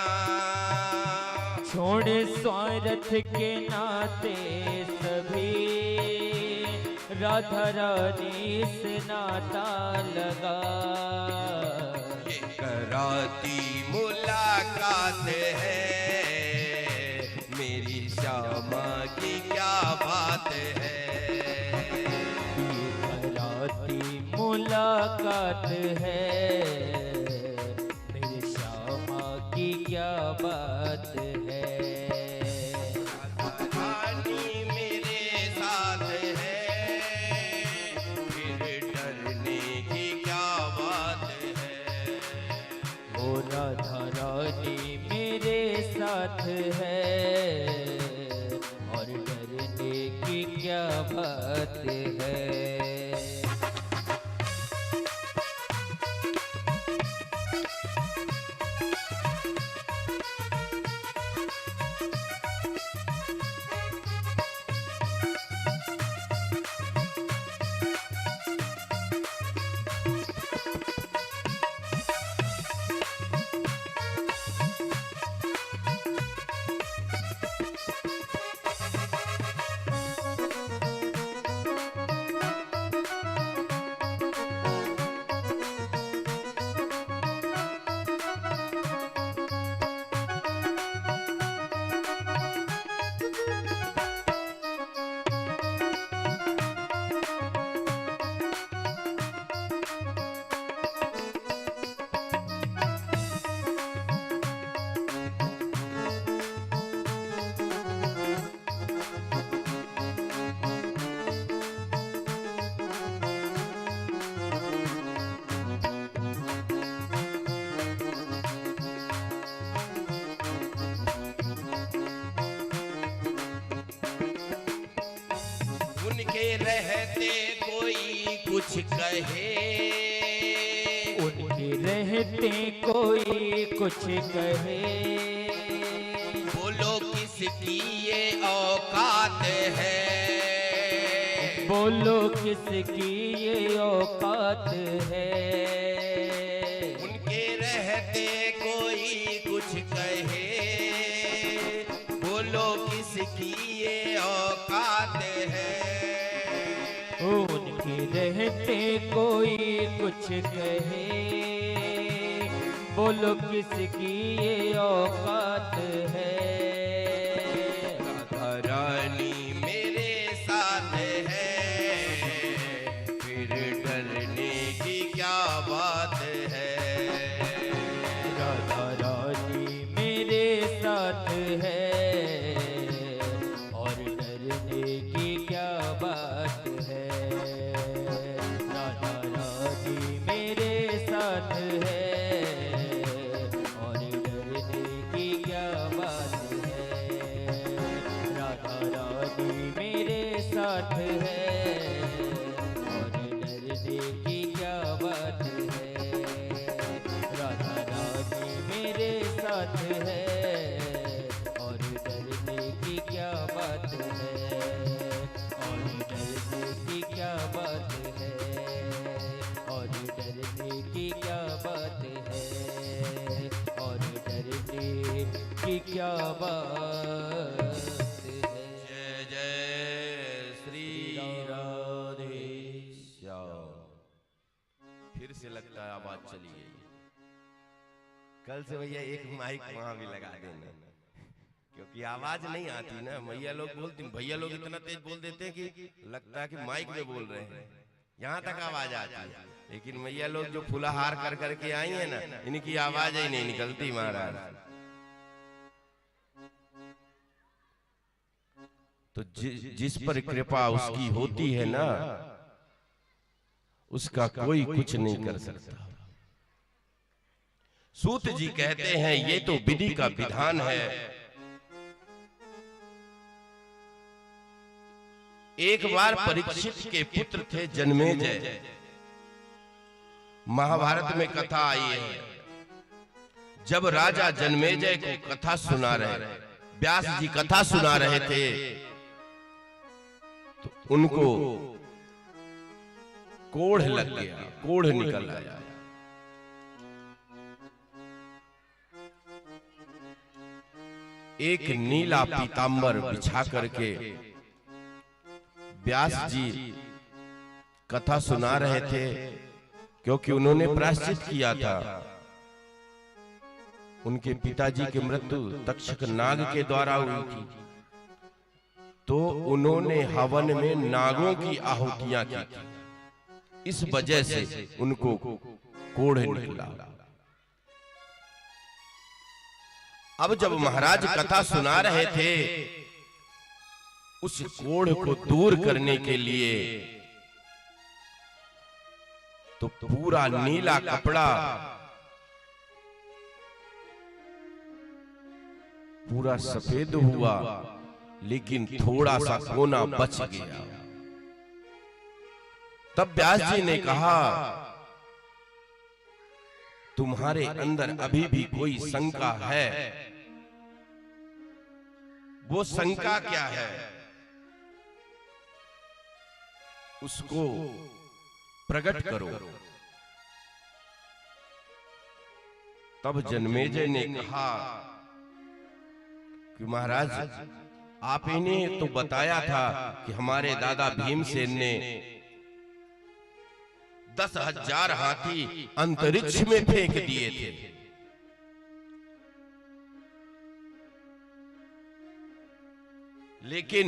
छोड़ स्वार्थ के नाते सभी, राधा रानी से नाता लगा। ये कराती मुलाकात है, मेरी श्यामा की क्या बात है। ये कराती मुलाकात है, मेरी श्यामा की क्या बात है। रानी मेरे साथ है, फिर डरने की क्या बात है। ओ राधा रानी मेरे साथ है, और डरने की क्या बात है। रहते कोई कुछ कहे, उनके रहते कोई कुछ कहे, बोलो किसकी ये औकात है, बोलो किसकी ये औकात है। उनके रहते कोई कुछ कहे, बोलो किसकी ये औकात है, उनके रहते कोई कुछ कहे, बोलो किसकी ये औकात है। राधा रानी मेरे साथ है, फिर डरने की क्या बात है, राधा रानी मेरे साथ है, और डरने की क्या बात है। राधा रानी मेरे साथ है, और डरने की क्या बात है। राधा रानी मेरे साथ है, और डरने की क्या बात है। राधा रानी मेरे साथ है, और डरने की क्या बात है, और डरने की क्या बात है, और डरने की क्या बात है, और डरने की क्या बात है। जय जय श्री राधे श्याम। फिर से लगता है आवाज चली गई। कल से भैया एक माइक वहां भी लगा देना, क्योंकि आवाज नहीं आती ना। भैया लोग बोलते, भैया लोग इतना तेज बोल देते हैं कि लगता है कि माइक में बोल रहे हैं, यहाँ तक आवाज आती है। लेकिन भैया लोग जो फुलाहार कर करके आई है ना, इनकी आवाज ही नहीं निकलती महाराज। तो जिस पर कृपा उसकी होती है ना, उसका कोई कुछ नहीं कर सकता। सूत जी कहते हैं ये तो विधि का विधान है। एक बार परीक्षित के पुत्र थे जन्मेजय। महाभारत में कथा आई है। जब राजा जन्मेजय को कथा सुना रहे, व्यास जी कथा सुना रहे थे, तो उनको कोढ़ लग गया, कोढ़ निकल आया। एक नीला पीतांबर बिछा करके व्यास जी कथा सुना रहे थे, क्योंकि उन्होंने प्रायश्चित किया था। उनके पिताजी की मृत्यु तक्षक नाग के द्वारा हुई थी, तो उन्होंने हवन में नागों की आहुतियां की थी। इस वजह से उनको कोढ़ निकला। अब जब महाराज कथा सुना रहे थे, उस कोढ़ को दूर करने के लिए तो पूरा नीला कपड़ा पूरा सफेद हुआ, लेकिन थोड़ा सा कोना बच गया। तब व्यास जी ने कहा, तुम्हारे अंदर अभी भी कोई शंका है। वो शंका क्या है, उसको प्रकट करो। तब जन्मेजय ने कहा कि महाराज, आप ने तो बताया था कि हमारे दादा भीमसेन ने 10,000 हाथी अंतरिक्ष में फेंक दिए थे। लेकिन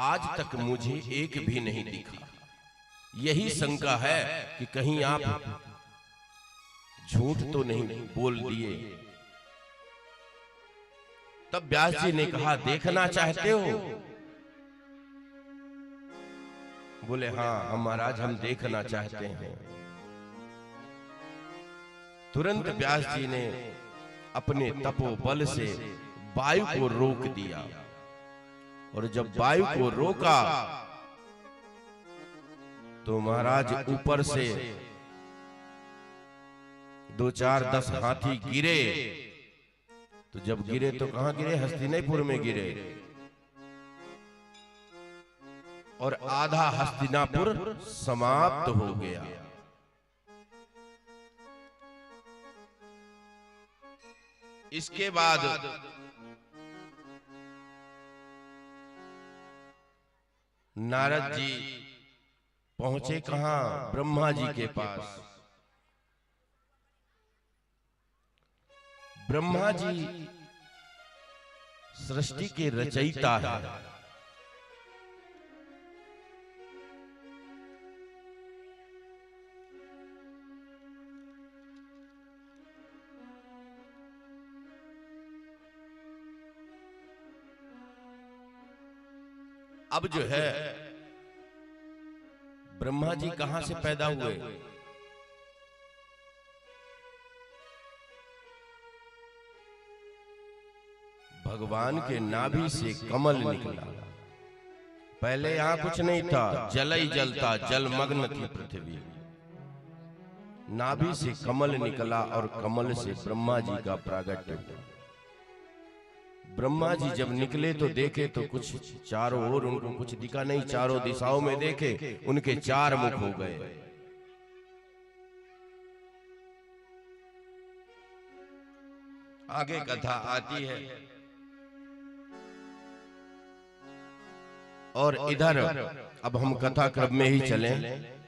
आज तक मुझे एक भी नहीं दिखा। यही शंका है कि कहीं आप झूठ तो नहीं बोल दिए। तब व्यास जी ने कहा, देखना चाहते हो? बोले, हाँ हम महाराज, हम देखना चाहते हैं। तुरंत व्यास जी ने अपने तपोबल से वायु को रोक दिया। और जब वायु को रोका तो महाराज ऊपर से 2, 4, 10 हाथी गिरे। तो जब गिरे तो कहां गिरे? हस्तिनापुर में गिरे, और आधा हस्तिनापुर समाप्त हो गया। इसके बाद नारद जी पहुंचे कहां? ब्रह्मा जी के पास। ब्रह्मा जी सृष्टि के रचयिता है। अब जो है ब्रह्मा जी कहां से पैदा हुए? भगवान के नाभि से कमल निकला। पहले यहां कुछ नहीं था, जल ही जल था, जलमग्न थी पृथ्वी। नाभि से कमल निकला और कमल से ब्रह्मा जी का प्रागट्य हुआ। ब्रह्मा जी जब निकले तो देखे तो कुछ चारों ओर उनको कुछ दिखा नहीं। चारों दिशाओं में देखे, उनके 4 मुख हो गए। आगे कथा आती है। और इधर अब हम कथा क्रम में ही चलें।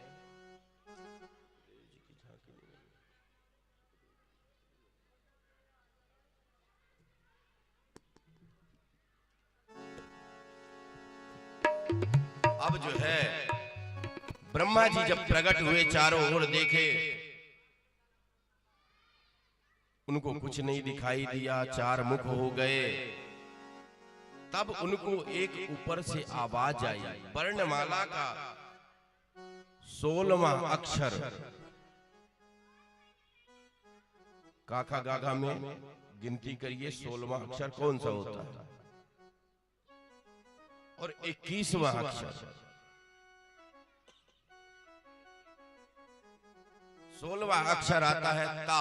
अब जो है ब्रह्मा जी जब प्रकट हुए, चारों ओर देखे, उनको कुछ नहीं दिखाई दिया, 4 मुख हो गए। तब उनको एक ऊपर से आवाज आई, वर्णमाला का 16वां अक्षर। काका गागा में गिनती करिए, 16वां अक्षर कौन सा होता है? और 21वां अक्षर। 16वां अक्षर आता है ता,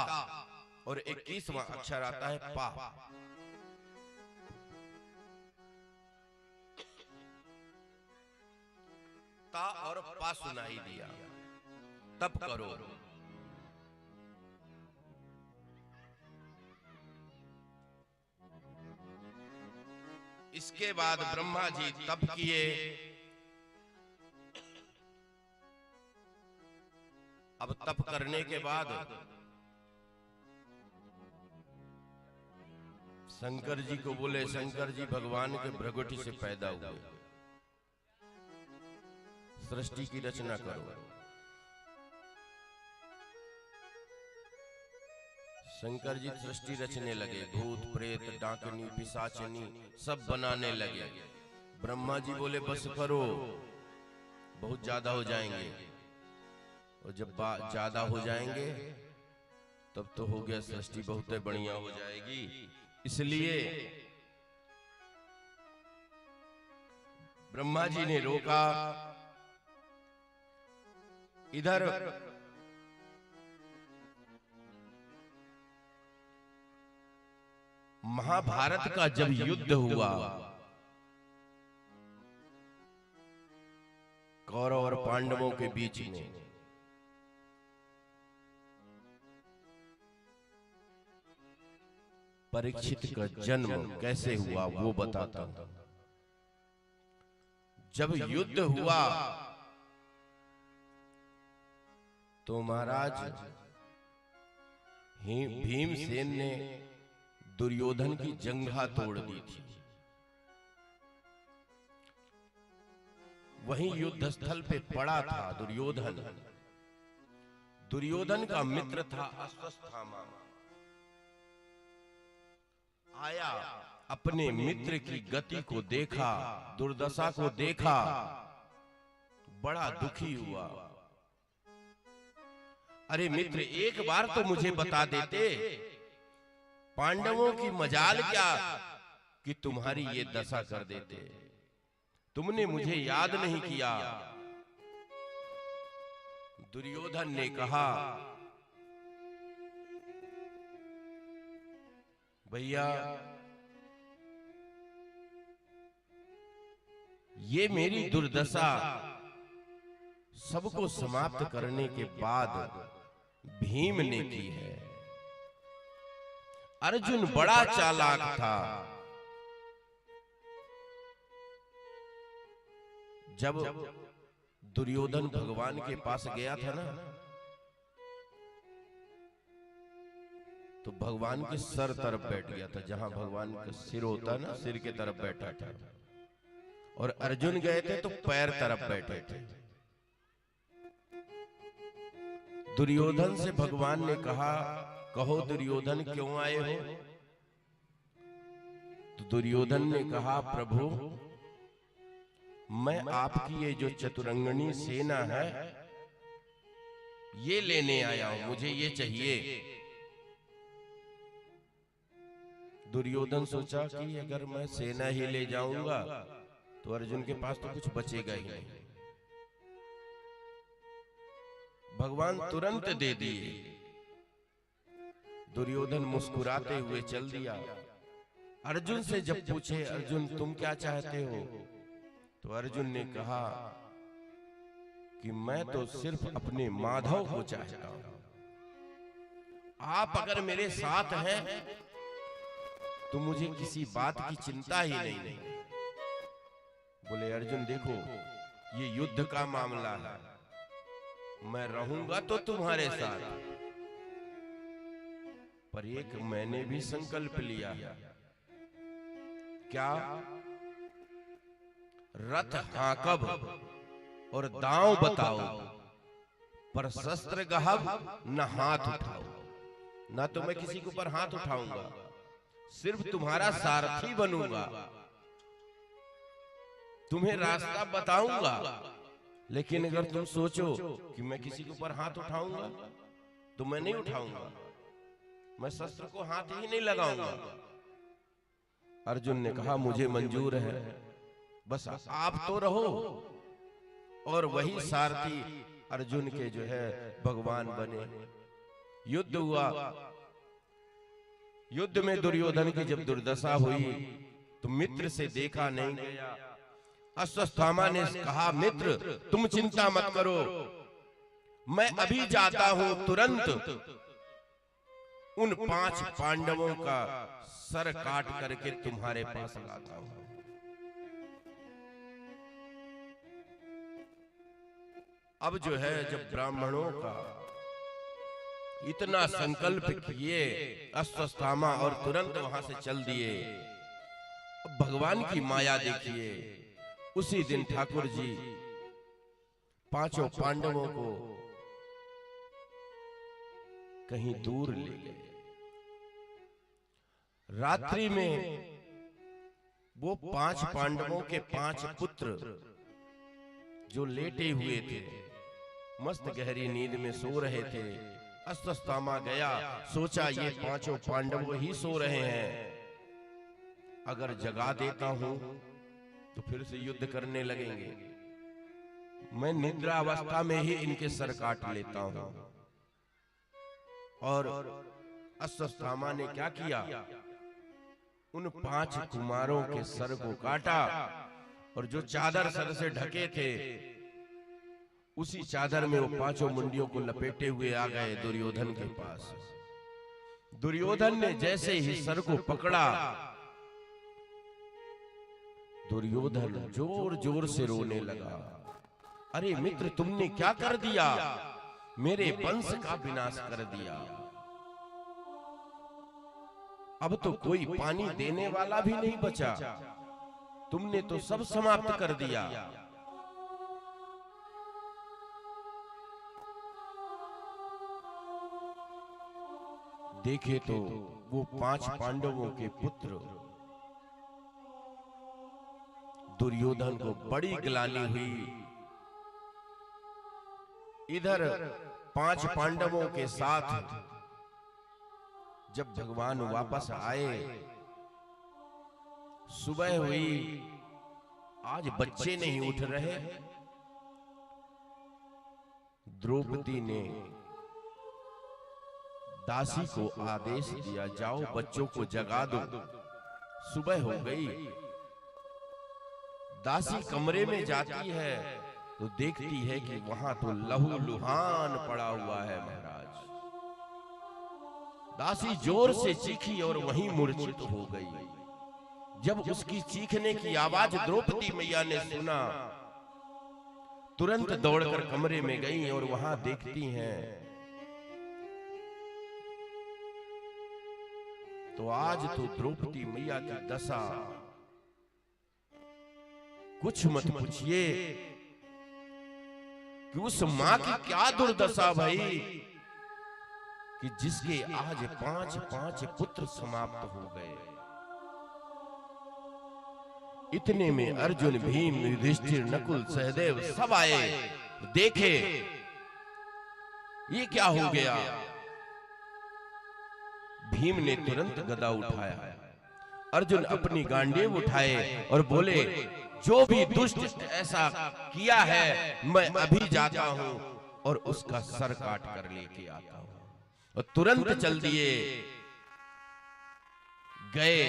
और 21वां अक्षर आता है पा। ता और पा सुनाई दिया, तप करो। इसके बाद ब्रह्मा जी तप किए। अब तप करने के बाद शंकर जी को बोले, शंकर जी भगवान के भ्रगुटी से पैदा हुए, सृष्टि की रचना करो। शंकर जी सृष्टि रचने लगे, भूत प्रेत डाकनी पिशाचनी सब बनाने लगे। ब्रह्मा जी बोले बस करो, बहुत ज्यादा हो जाएंगे। और जब ज्यादा हो जाएंगे तब तो हो गया, सृष्टि बहुत बढ़िया हो जाएगी। इसलिए ब्रह्मा जी ने रोका। इधर महाभारत का जब युद्ध हुआ, कौरव और पांडवों के बीच में, परीक्षित का जन्म कैसे हुआ वो बताता हूं। जब युद्ध हुआ तो महाराज भीमसेन ने दुर्योधन की जंघा तोड़ दी थी। वहीं युद्ध स्थल पे पड़ा था दुर्योधन। दुर्योधन का मित्र था अश्वत्थामा। आया, अपने मित्र की गति को देखा, दुर्दशा को देखा, बड़ा दुखी हुआ। अरे मित्र, एक बार तो मुझे बता देते, पांडवों की मजाल क्या कि तुम्हारी ये दशा कर देते। तुमने मुझे याद नहीं किया। दुर्योधन ने कहा, भैया ये मेरी दुर्दशा सबको समाप्त करने के बाद भीम ने की है। अर्जुन बड़ा चालाक था। जब दुर्योधन भगवान के पास गया था ना, तो भगवान के सर तरफ बैठ गया था, जहां भगवान का सिर होता ना, सिर के तरफ बैठा था। और अर्जुन गए थे तो पैर तरफ बैठे थे। दुर्योधन से भगवान ने कहा, कहो दुर्योधन क्यों आए हो? तो दुर्योधन ने कहा, प्रभु मैं आपकी ये जो चतुरंगनी सेना है ये लेने आया हूं, मुझे ये चाहिए। दुर्योधन सोचा कि अगर मैं सेना ही ले जाऊंगा तो अर्जुन के पास तो कुछ बचेगा ही नहीं। भगवान तुरंत दे दिए। दुर्योधन मुस्कुराते हुए चल दिया। अर्जुन से जब पूछे, अर्जुन तुम क्या चाहते हो? तो अर्जुन ने कहा कि मैं तो सिर्फ अपने माधव को चाहता हूं। आप अगर मेरे साथ हैं तो मुझे किसी बात की चिंता ही नहीं। बोले अर्जुन देखो, ये युद्ध का मामला है, मैं रहूंगा तो तुम्हारे साथ, पर एक मैंने भी संकल्प लिया है। क्या? रथ हाकब और दांव बताओ, पर शस्त्र गहब न हाथ उठाओ। ना तो मैं किसी के ऊपर हाथ उठाऊंगा, सिर्फ तुम्हारा सारथी बनूंगा, तुम्हें रास्ता बताऊंगा। लेकिन अगर तुम सोचो कि मैं किसी के ऊपर हाथ उठाऊंगा तो मैं नहीं उठाऊंगा, मैं शस्त्र को हाथ ही नहीं लगाऊंगा। अर्जुन ने कहा मुझे मंजूर है, बस आप तो रहो। और वही सारथी अर्जुन के जो है भगवान बने। युद्ध हुआ। युद्ध में दुर्योधन की जब दुर्दशा हुई तो मित्र से देखा नहीं गया। अश्वत्थामा ने कहा, मित्र तुम चिंता मत करो, मैं अभी जाता हूं, तुरंत उन 5 पांडवों का सर काट करके तुम्हारे पास लाता हूं। अब जो है जब ब्राह्मणों का इतना संकल्प किए अश्वत्थामा और तुरंत वहां से चल दिए। अब भगवान की माया देखिए, उसी दिन ठाकुर जी 5 पांडवों को कहीं दूर ले गए। रात्रि में वो 5 पांडवों के 5 पुत्र जो लेटे हुए थे, मस्त गहरी नींद में सो रहे थे। अश्वत्थामा गया, सोचा ये 5 पांडव ही सो रहे हैं, अगर जगा देता हूं तो फिर से युद्ध करने लगेंगे, मैं निद्रा अवस्था में ही इनके सर काट लेता हूं। और अश्वत्थामा ने क्या किया, उन 5 कुमारों के सर को काटा और जो चादर सर से ढके थे उसी चादर में वो 5 मुंडियों को लपेटे हुए आ गए दुर्योधन के पास। दुर्योधन ने जैसे ही सर को पकड़ा, दुर्योधन जोर जोर से रोने लगा। अरे मित्र तुमने क्या कर दिया, मेरे वंश का विनाश कर दिया। अब तो कोई पानी देने वाला भी नहीं बचा, तुमने तो सब समाप्त कर दिया। देखे तो वो 5 पांडवों के पुत्र दुर्योधन को बड़ी ग्लानि हुई। इधर 5 पांडवों के साथ जब भगवान वापस आए, सुबह हुई आज बच्चे नहीं उठ रहे। द्रौपदी ने दासी को आदेश दिया, जाओ बच्चों को जगा दो, सुबह हो गई। दासी कमरे में जाती है तो देखती है कि वहां तो लहू लुहान पड़ा हुआ है महाराज। दासी जोर से चीखी और वहीं मूर्छित हो गई। जब उसकी चीखने की आवाज द्रौपदी मैया ने सुना, तुरंत दौड़कर कमरे में गई और वहां देखती हैं तो आज तो द्रौपदी मैया की दशा कुछ मत पूछिए कि उस मां की क्या दुर्दशा भाई कि जिसके आज 5 पुत्र समाप्त हो गए। इतने में अर्जुन, भीम, युधिष्ठिर, नकुल, सहदेव सब आए। देखे ये क्या हो गया। भीम ने तुरंत गदा उठाया, अर्जुन अपनी गांडीव उठाए और बोले, जो भी दुष्ट ऐसा किया है मैं अभी जाता हूं और उसका सर काट कर लेके आता हूं। और तुरंत चल दिए गए।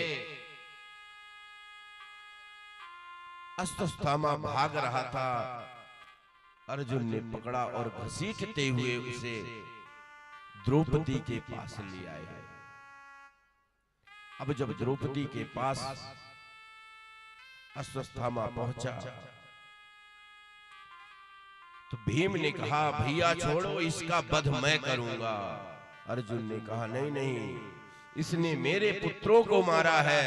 अश्वत्थामा भाग रहा था, अर्जुन ने पकड़ा और घसीटते हुए उसे द्रौपदी के पास ले आए। अब जब द्रौपदी के पास अश्वत्थामा पहुंचा तो भीम ने कहा, भैया छोड़ो, इसका वध मैं करूंगा। अर्जुन ने कहा, नहीं नहीं, इसने मेरे पुत्रों को मारा है,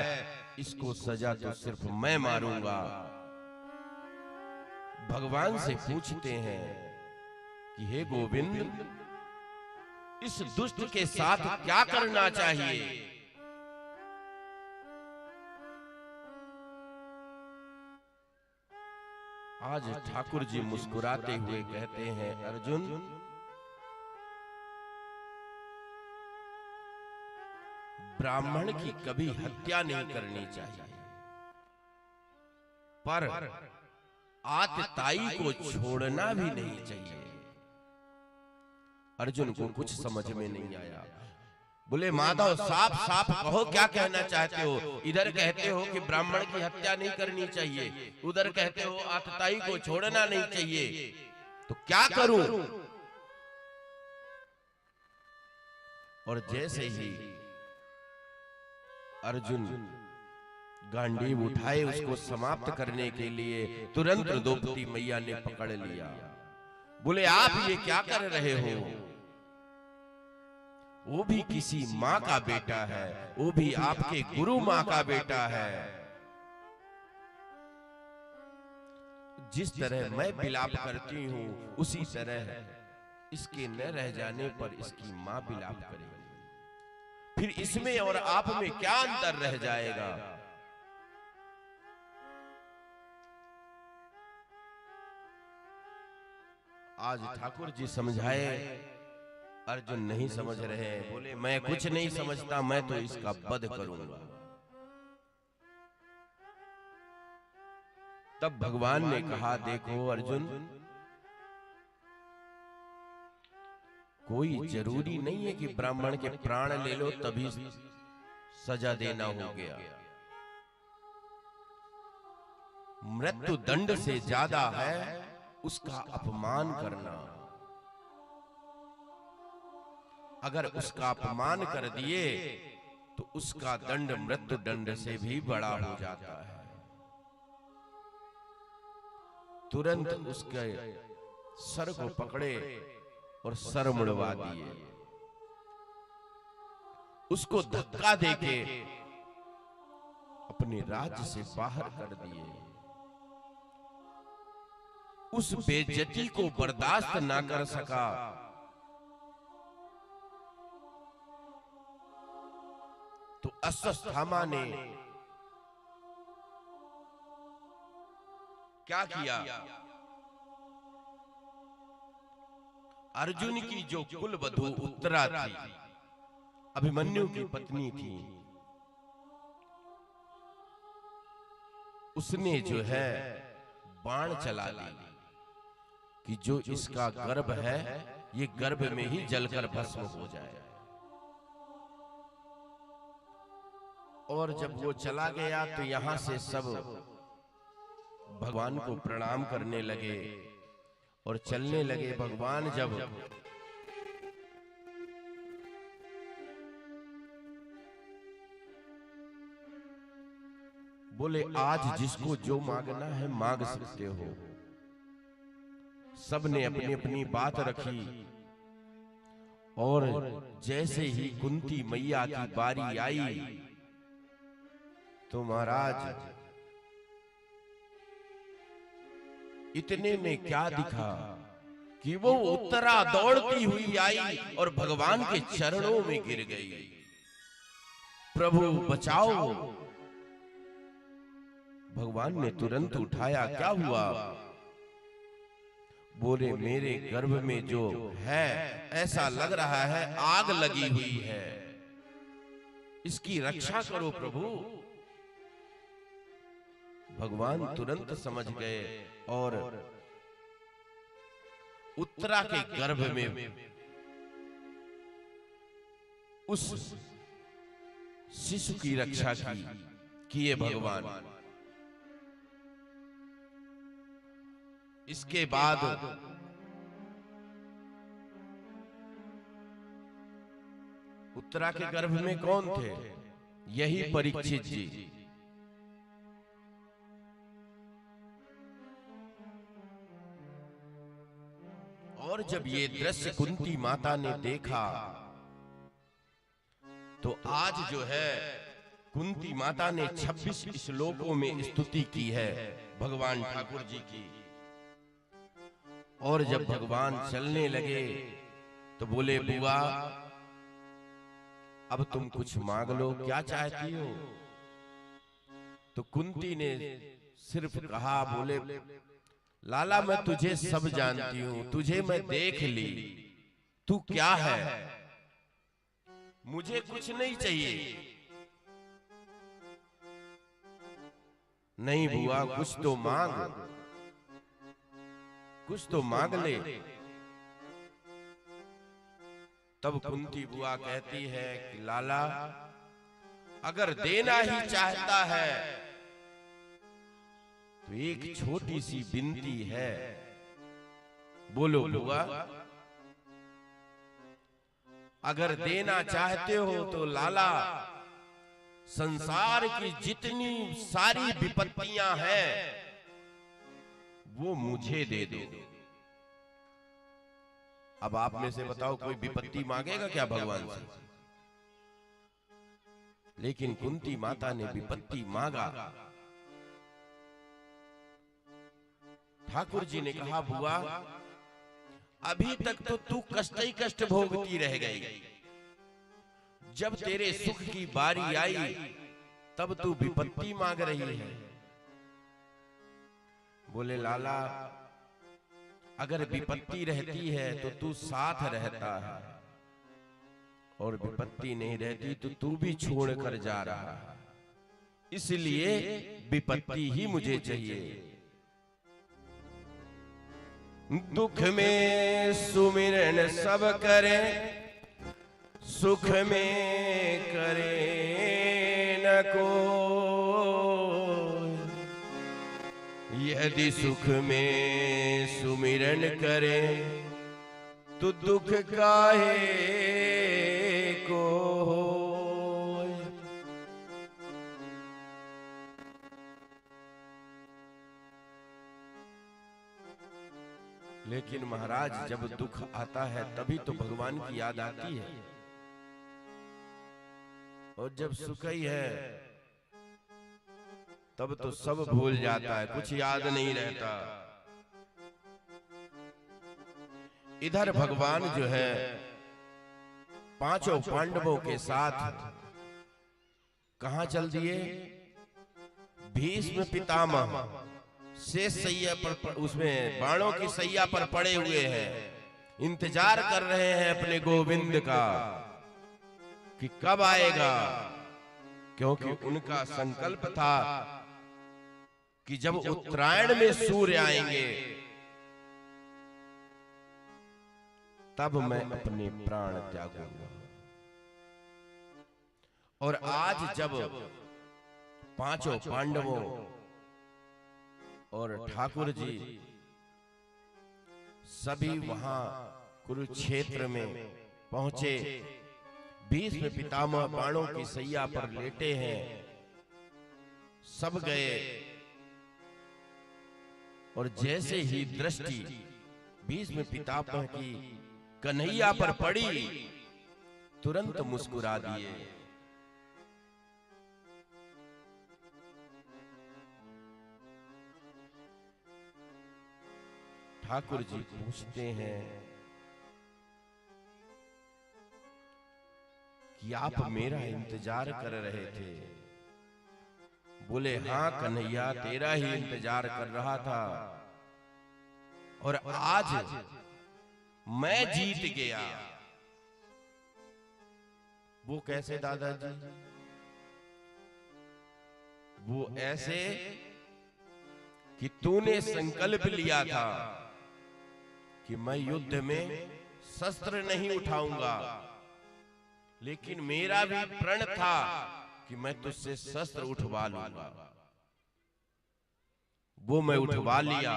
इसको सजा तो सिर्फ मैं मारूंगा। भगवान से पूछते हैं कि हे गोविंद, इस दुष्ट के साथ क्या करना चाहिए। आज ठाकुर जी मुस्कुराते हुए कहते हैं, अर्जुन ब्राह्मण की कभी हत्या नहीं करनी चाहिए, पर आतताई को छोड़ना भी नहीं चाहिए। अर्जुन को कुछ समझ में नहीं आया। बोले, माधव साफ साफ कहो, क्या कहना चाहते हो। इधर कहते हो कि ब्राह्मण की हत्या नहीं करनी चाहिए, उधर कहते हो आतताई को छोड़ना नहीं चाहिए, तो क्या करूं। और जैसे ही अर्जुन गांडीव उठाए उसको समाप्त करने के लिए, तुरंत द्रौपदी मैया ने पकड़ लिया। बोले, आप ये क्या कर रहे हो। वो भी किसी माँ का बेटा है, वो भी आपके गुरु माँ का बेटा है। जिस तरह मैं विलाप करती हूं उसी तरह इसके न रह जाने पर इसकी माँ विलाप करेगी। फिर इसमें और आप में क्या अंतर रह जाएगा। आज ठाकुर जी समझाए, अर्जुन नहीं समझ रहे हैं। बोले, मैं कुछ नहीं समझता, मैं तो इसका वध करूंगा। तब भगवान ने कहा, देखो अर्जुन, कोई जरूरी नहीं है कि ब्राह्मण के प्राण ले लो तभी सजा देना हो गया। मृत्यु दंड से ज्यादा है उसका अपमान करना। अगर उसका अपमान कर दिए तो उसका दंड मृत्यु दंड से भी बड़ा हो जाता है। तुरंत उसके सर को पकड़े और सर मुड़वा दिए। उसको धक्का देके अपने राज्य से बाहर कर दिए। उस बेइज्जती को बर्दाश्त ना कर सका तो अश्वत्थामा ने क्या किया। अर्जुन की जो कुलवधू उत्तरा थी, अभिमन्यु की पत्नी थी, उसने जो है बाण चला दी कि जो इसका गर्भ है ये गर्भ में ही जलकर भस्म हो जाए। और जब वो चला गया तो यहां से सब भगवान को प्रणाम करने लगे और चलने लगे। भगवान जब बोले आज जिसको जो मांगना है मांग सकते हो। सबने अपनी अपनी बात रखी और जैसे ही कुंती मैया की बारी आई तो महाराज इतने में क्या दिखा कि वो उत्तरा दौड़ती हुई आई और भगवान के चरणों में गिर गई। प्रभु बचाओ। भगवान ने तुरंत उठाया। क्या हुआ? बोले मेरे गर्भ में जो है ऐसा लग रहा है आग लगी हुई है, इसकी रक्षा करो प्रभु। भगवान तुरंत समझ गए और उत्तरा के गर्भ में उस शिशु की रक्षा किए भगवान। इसके बाद उत्तरा के गर्भ में कौन थे? यही परीक्षित जी। और जब ये दृश्य कुंती माता ने देखा तो आज जो है कुंती माता ने 26 श्लोकों में स्तुति की है भगवान ठाकुर जी की। और जब भगवान चलने लगे तो बोले बुआ अब तुम कुछ मांग लो, क्या चाहती हो? तो कुंती ने सिर्फ कहा, बोले लाला मैं तुझे सब जानती हूं, तुझे मैं देख ली, तू क्या है, मुझे कुछ नहीं चाहिए। नहीं बुआ कुछ तो मांग, कुछ तो मांग ले। तब कुंती बुआ कहती है कि लाला अगर देना ही चाहता है तो एक छोटी सी विनती है, बोलो बुआ। अगर देना चाहते हो तो लाला संसार की जितनी सारी विपत्तियां हैं वो मुझे दे दो। अब आप में से बताओ कोई विपत्ति मांगेगा क्या भगवान से? लेकिन कुंती माता ने विपत्ति मांगा। ठाकुर जी ने कहा बुआ अभी तक तो तू कष्ट ही कष्ट भोगती रह गई, जब तेरे सुख की बारी आई तब तू विपत्ति मांग रही है। बोले लाला अगर विपत्ति रहती है तो तू साथ रहता है, और विपत्ति नहीं रहती तो तू भी छोड़ कर जा रहा है, इसलिए विपत्ति ही मुझे चाहिए। दुख में सुमिरन सब करे, सुख में करे न कोई, यदि सुख में सुमिरन करे तो दुख काहे को होय। लेकिन महाराज जब दुख आता है तभी तो भगवान की याद आती है, और जब सुख ही है तब तो सब भूल जाता है, कुछ याद नहीं रहता। इधर भगवान जो है पांचों पांडवों के साथ कहां चल दिए? भीष्म पितामह शेष सैया पर, उसमें बाणों की सैया पर पड़े हुए हैं, इंतजार कर रहे हैं अपने गोविंद का कि कब आएगा, क्योंकि उनका संकल्प था कि जब उत्तरायण में सूर्य आएंगे तब मैं अपने प्राण त्यागूंगा। और आज जब पांचों पांडवों और ठाकुर जी सभी वहां कुरुक्षेत्र में पहुंचे, भीष्म पितामह बाणों की सैया पर लेटे हैं, सब गए। और जैसे ही दृष्टि भीष्म पितामह की कन्हैया पर पड़ी, तुरंत मुस्कुरा दिए। ठाकुर जी पूछते हैं कि आप मेरा इंतजार कर रहे थे? बोले हां कन्हैया, तेरा ही इंतजार कर रहा था, और आज मैं जीत गया। वो कैसे दादाजी? वो ऐसे कि तूने संकल्प लिया था कि मैं युद्ध में शस्त्र नहीं उठाऊंगा, लेकिन मेरा भी प्रण था कि मैं तुझसे शस्त्र उठवा लूंगा। वो मैं उठवा लिया।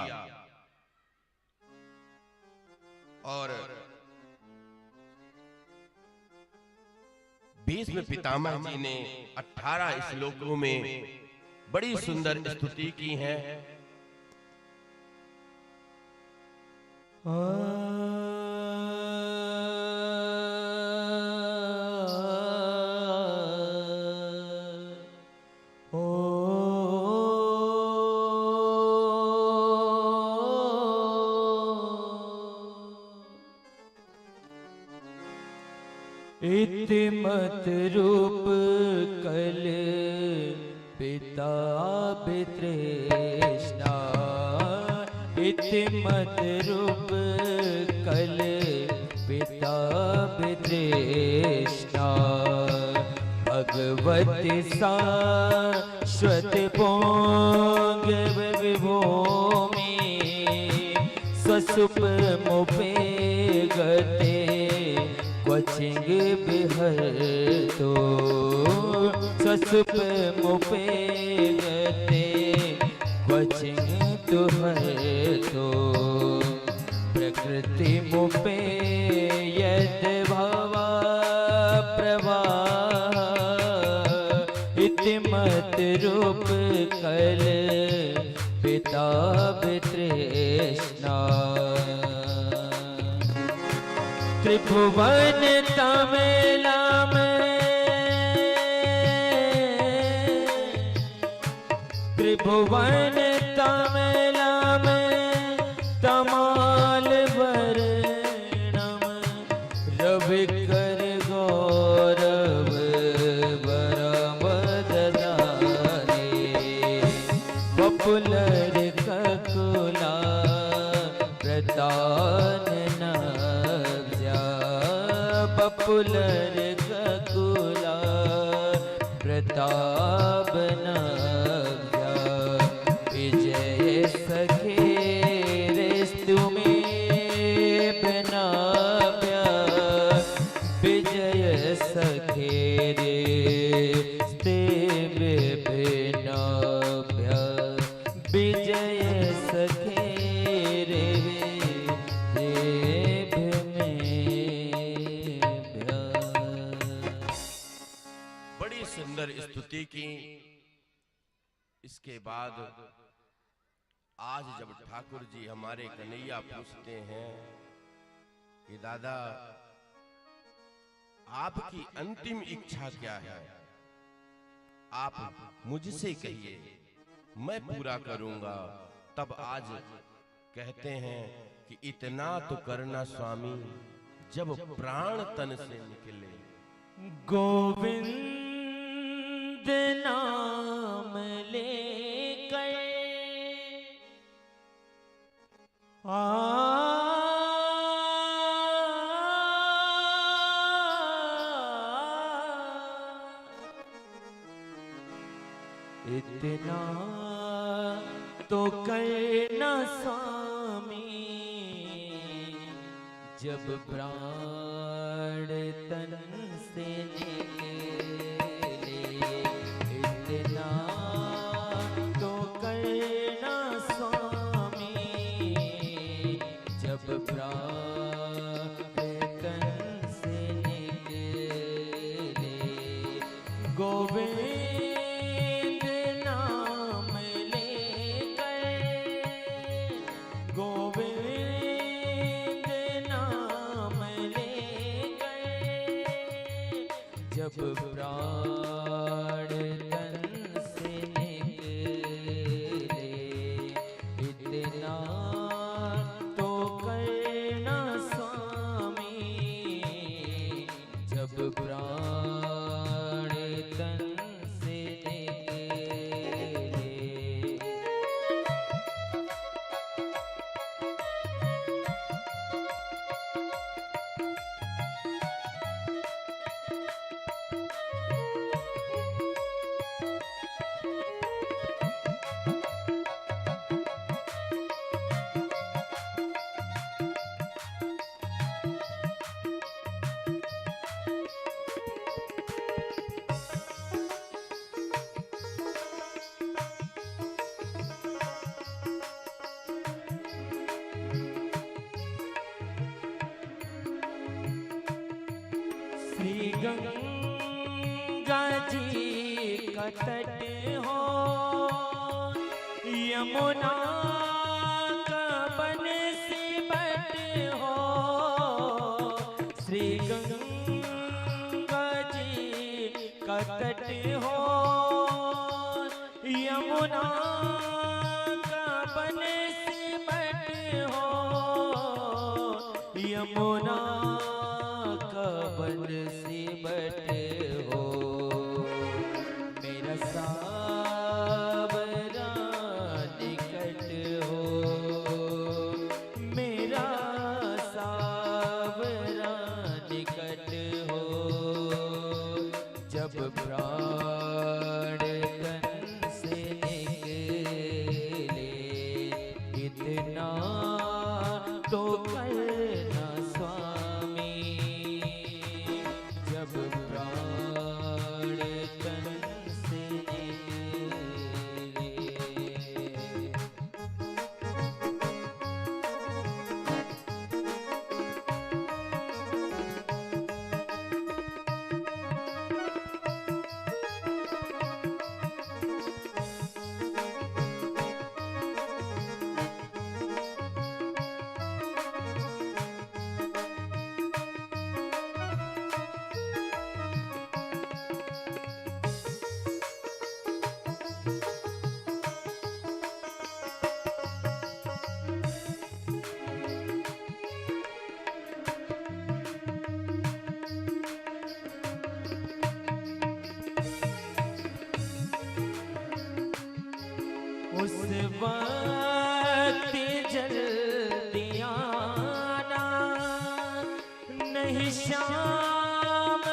और भीष्म पितामह जी ने 18 श्लोकों में बड़ी सुंदर स्तुति की है। इतिमत रूप कल पिता बितृष्णा, इतिमत रूप कल पिता बितृष्णा, भगवती शाश्वत पोंग विभूमि, स्वसुप मुपे गते क्वचिंग बिहर तो, स्वसुप मुपे गते क्वचिंग तुहर तो, प्रकृति मुपे यद भवा प्रवाह, इतिमत रूप कल पिता बितृष्णा, त्रिभुवन तमिला में, त्रिभुवन तमिला में तमाल वर्णम, रवि कर गौरव बरम ददाने, पपुलर ककुला प्रतान पपुलर ककुला प्रताप नव्या, विजय सखे रेस्तु में बनाव्या, विजय सखे रेस्ते बनाव्या, विजय सखे सुंदर स्तुति की। इसके बाद आज जब ठाकुर जी हमारे कन्हैया पूछते हैं कि दादा आपकी अंतिम इच्छा क्या है, आप मुझसे कहिए, मैं पूरा करूंगा। तब आज कहते हैं कि इतना तो करना स्वामी जब प्राण तन से निकले, गोविंद नाम लेकर इतना तो करना स्वामी, जब प्राण तन से निकले, इतना तो करना स्वामी, जब प्राण तन से निकले। गोविंद नाम लेकर, गोविंद नाम लेकर, जब प्राण तन से निकले, इतना तो करना स्वामी, जब प्राण तन से निकले। श्री गंगा जी का तट हो, यमुना का बनसीबट हो। श्री गंगा जी का तट हो, यमुना का बनसीबट हो, यमुना का बनसीबट हो। मेरा सावरा निकट हो, मेरा सावरा निकट हो, जब प्राण तन से निकले, इतना तो करना स्वामी, जब प्राण तन से निकले। उस वक्त जल्दी आना, नहीं शाम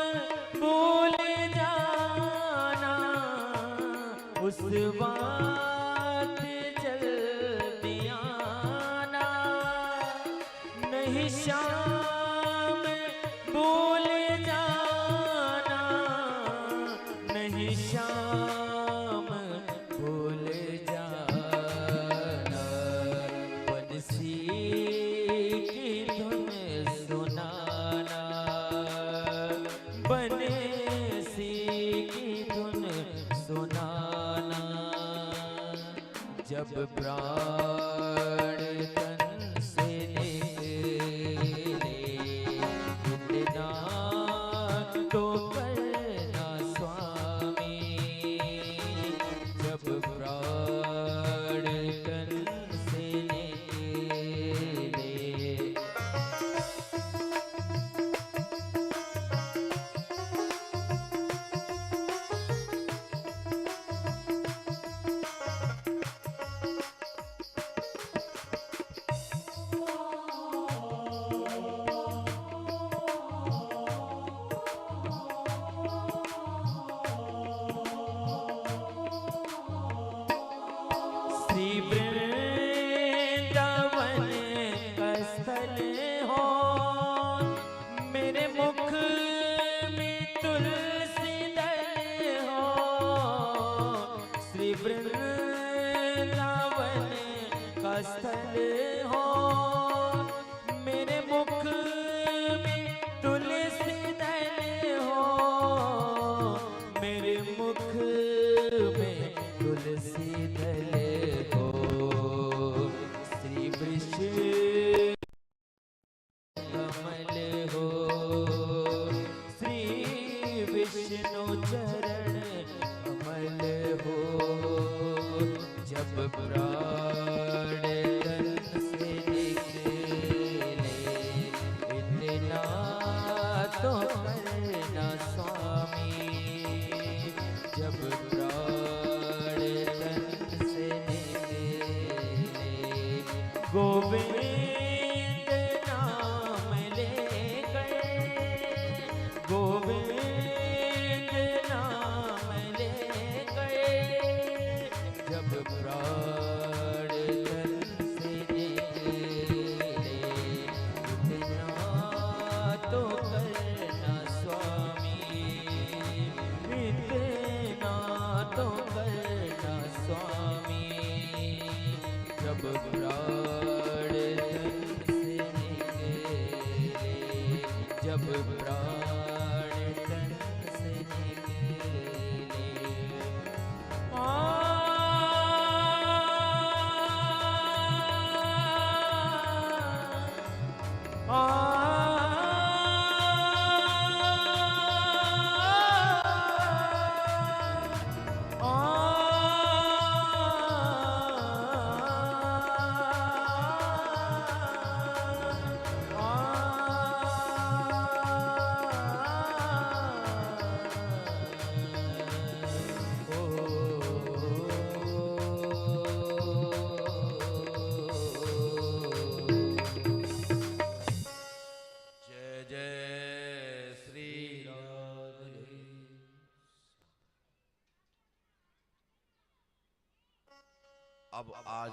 भूल जाना। उस वक्त जल्दी आना, नहीं शाम भूल जाना, नहीं शाम भूल जाना। बंसी की धुन सुनाना, बंसी की धुन सुनाना, जब प्राण तन से निकले, इतना तो करना स्वामी, जब प्राण तन से निकले। तो करना स्वामी, जब प्राण तन से निकले, गोविंद नाम लेकर, गोविंद नाम लेकर, जब प्राण तन से निकले, इतना तो करना स्वामी, इतना तो करना स्वामी, जब प्राण तन से निकले, जब प्राण तन से निकले। जय जय श्री राधे। अब आज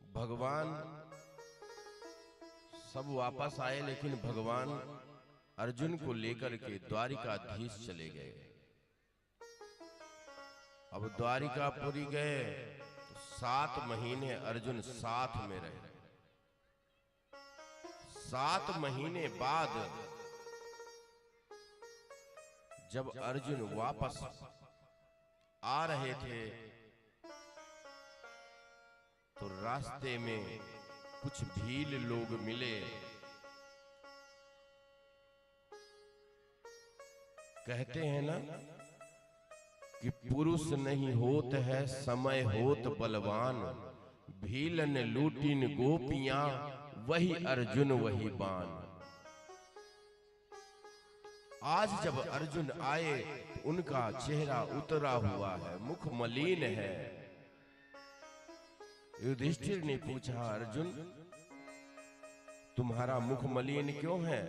भगवान सब वापस आए, लेकिन भगवान अर्जुन को लेकर के द्वारिकाधीश चले गए। अब द्वारिकापुरी गए तो 7 महीने अर्जुन साथ में रहे। 7 महीने बाद जब अर्जुन वापस आ रहे थे तो रास्ते में कुछ भील लोग मिले। कहते हैं ना कि पुरुष नहीं होत है समय होत बलवान, भीलन लूटिन गोपियां वही अर्जुन वही बान। आज जब अर्जुन आए तो उनका चेहरा उतरा हुआ है, मुख मलिन है। युधिष्ठिर ने पूछा, अर्जुन तुम्हारा मुख मलिन क्यों है?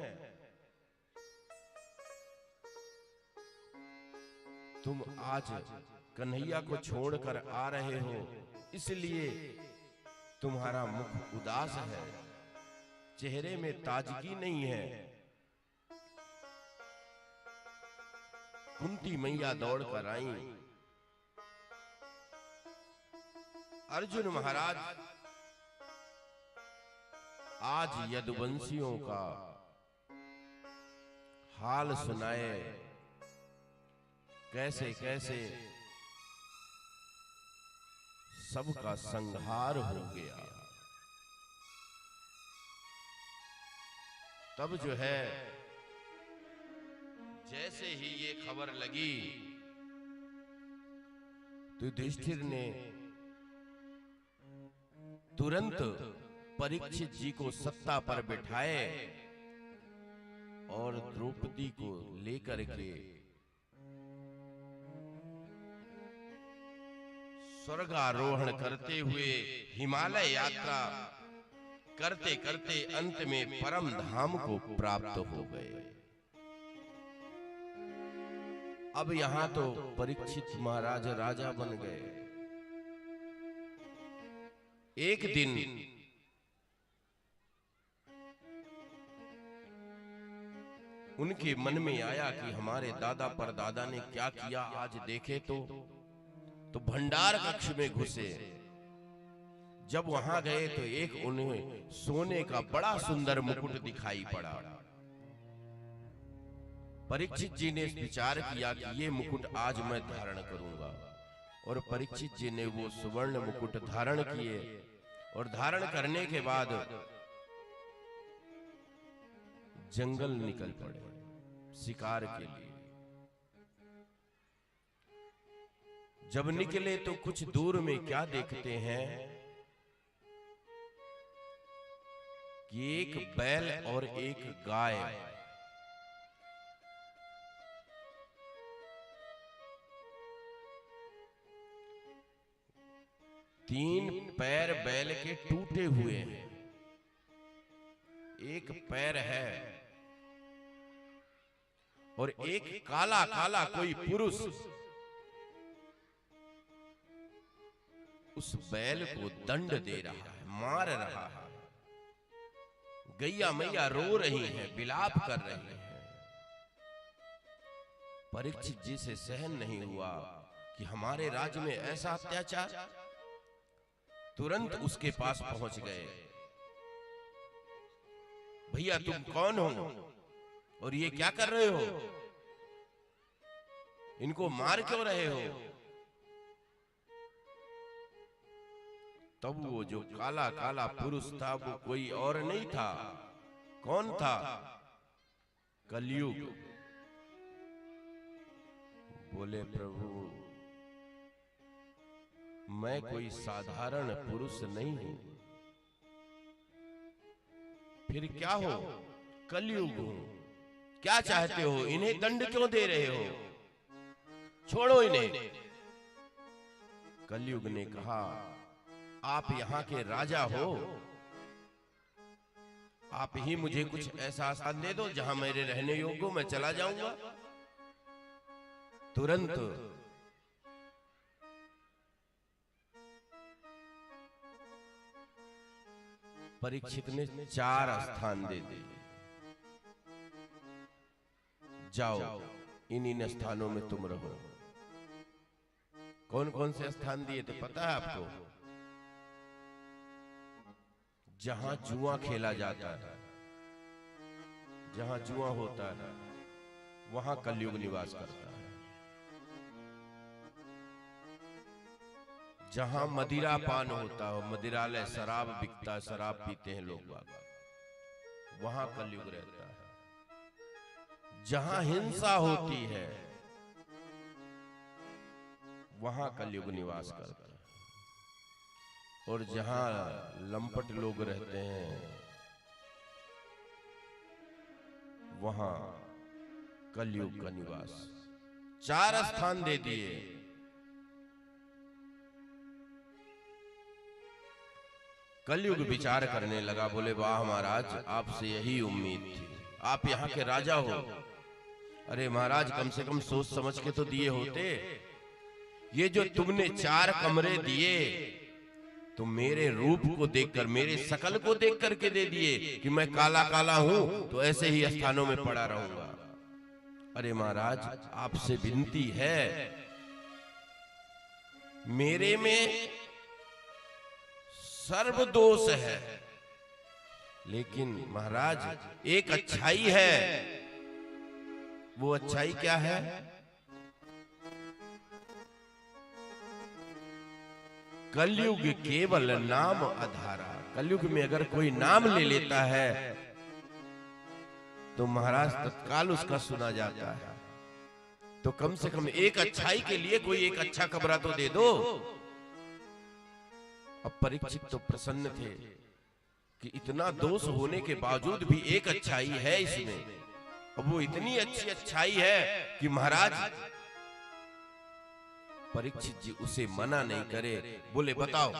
तुम आज कन्हैया को छोड़कर आ रहे हो, इसलिए तुम्हारा मुख उदास है, चेहरे में ताजगी नहीं है। कुंती मैया दौड़ कर आई। अर्जुन महाराज आज यदुवंशियों का हाल सुनाए, कैसे कैसे सबका संहार हो गया। तब जो है जैसे ही ये खबर लगी तो युधिष्ठिर ने तुरंत परीक्षित जी को सत्ता पर बिठाए और द्रौपदी को लेकर के स्वर्गारोहण करते हुए हिमालय यात्रा करते करते अंत में परम धाम को प्राप्त हो गए। अब यहां तो परीक्षित महाराज राजा बन गए। एक दिन उनके मन में आया कि हमारे दादा परदादा ने क्या किया, आज देखे तो भंडार कक्ष में घुसे। जब वहां गए तो एक उन्हें सोने का बड़ा सुंदर मुकुट दिखाई पड़ा। परीक्षित जी ने विचार किया कि ये मुकुट आज मैं धारण करूंगा, और परीक्षित जी ने वो सुवर्ण मुकुट धारण किए। और धारण करने के बाद जंगल निकल पड़े शिकार के लिए। जब निकले तो कुछ दूर में क्या देखते हैं कि एक बैल और एक गाय तीन पैर बैल के टूटे हुए हैं, एक पैर है और एक काला काला कोई पुरुष उस बैल को दंड दे रहा है, मार रहा है। गैया मैया रो रही हैं, विलाप कर रही हैं। परीक्षित जी से सहन नहीं हुआ कि हमारे राज्य में ऐसा अत्याचार। तुरंत उसके पास पहुंच गए। भैया तुम कौन हो और ये क्या कर रहे हो? इनको मार क्यों रहे हो? तब वो जो काला काला पुरुष था वो कोई और नहीं था। कौन था? कलयुग। बोले प्रभु मैं कोई साधारण पुरुष नहीं हूं। फिर क्या हो? कलयुग हूं। क्या चाहते हो? इन्हें दंड क्यों दे रहे हो? छोड़ो इन्हें। कलयुग ने कहा आप यहां के राजा हो, आप ही मुझे कुछ ऐसा स्थान दे दो जहां मेरे रहने योग्य हो, मैं चला जाऊंगा। तुरंत परीक्षित ने 4 स्थान दे दिए। जाओ इन स्थानों में तुम रहो। कौन कौन से स्थान दिए थे पता है आपको? जहां जुआ खेला जाता है, जहां जुआ होता है, वहां कलयुग निवास करता है। जहां मदिरा पान होता हो, मदिरालय शराब बिकता है, शराब पीते हैं लोग बाग, वहां कलयुग रहता है। जहां हिंसा होती है वहां कलयुग निवास करता है। और जहां लंपट लोग रहते हैं वहां कलयुग का निवास। 4 स्थान दे दिए। कलयुग विचार करने लगा, बोले वाह महाराज आपसे यही उम्मीद थी, आप यहाँ के राजा हो। अरे महाराज कम से कम सोच समझ के तो दिए होते। ये जो तुमने 4 कमरे दिए तो मेरे रूप को देखकर, मेरे शकल को देख करके दे दिए कि मैं काला काला हूं तो ऐसे ही स्थानों में पड़ा रहूंगा। अरे महाराज आपसे विनती है, मेरे में सर्व दोष है, लेकिन महाराज एक अच्छाई है। वो अच्छाई क्या है? कलयुग केवल नाम आधारा। कलयुग में अगर कोई नाम ले लेता है तो महाराज तत्काल उसका सुना जाता है। तो कम से कम एक अच्छाई के लिए कोई एक अच्छा कमरा तो दे दो। अब परीक्षित तो प्रसन्न थे कि इतना दोष होने के बावजूद भी एक अच्छाई है इसमें। अब वो इतनी अच्छी अच्छाई है कि महाराज परीक्षित जी उसे मना नहीं करे। बोले बताओ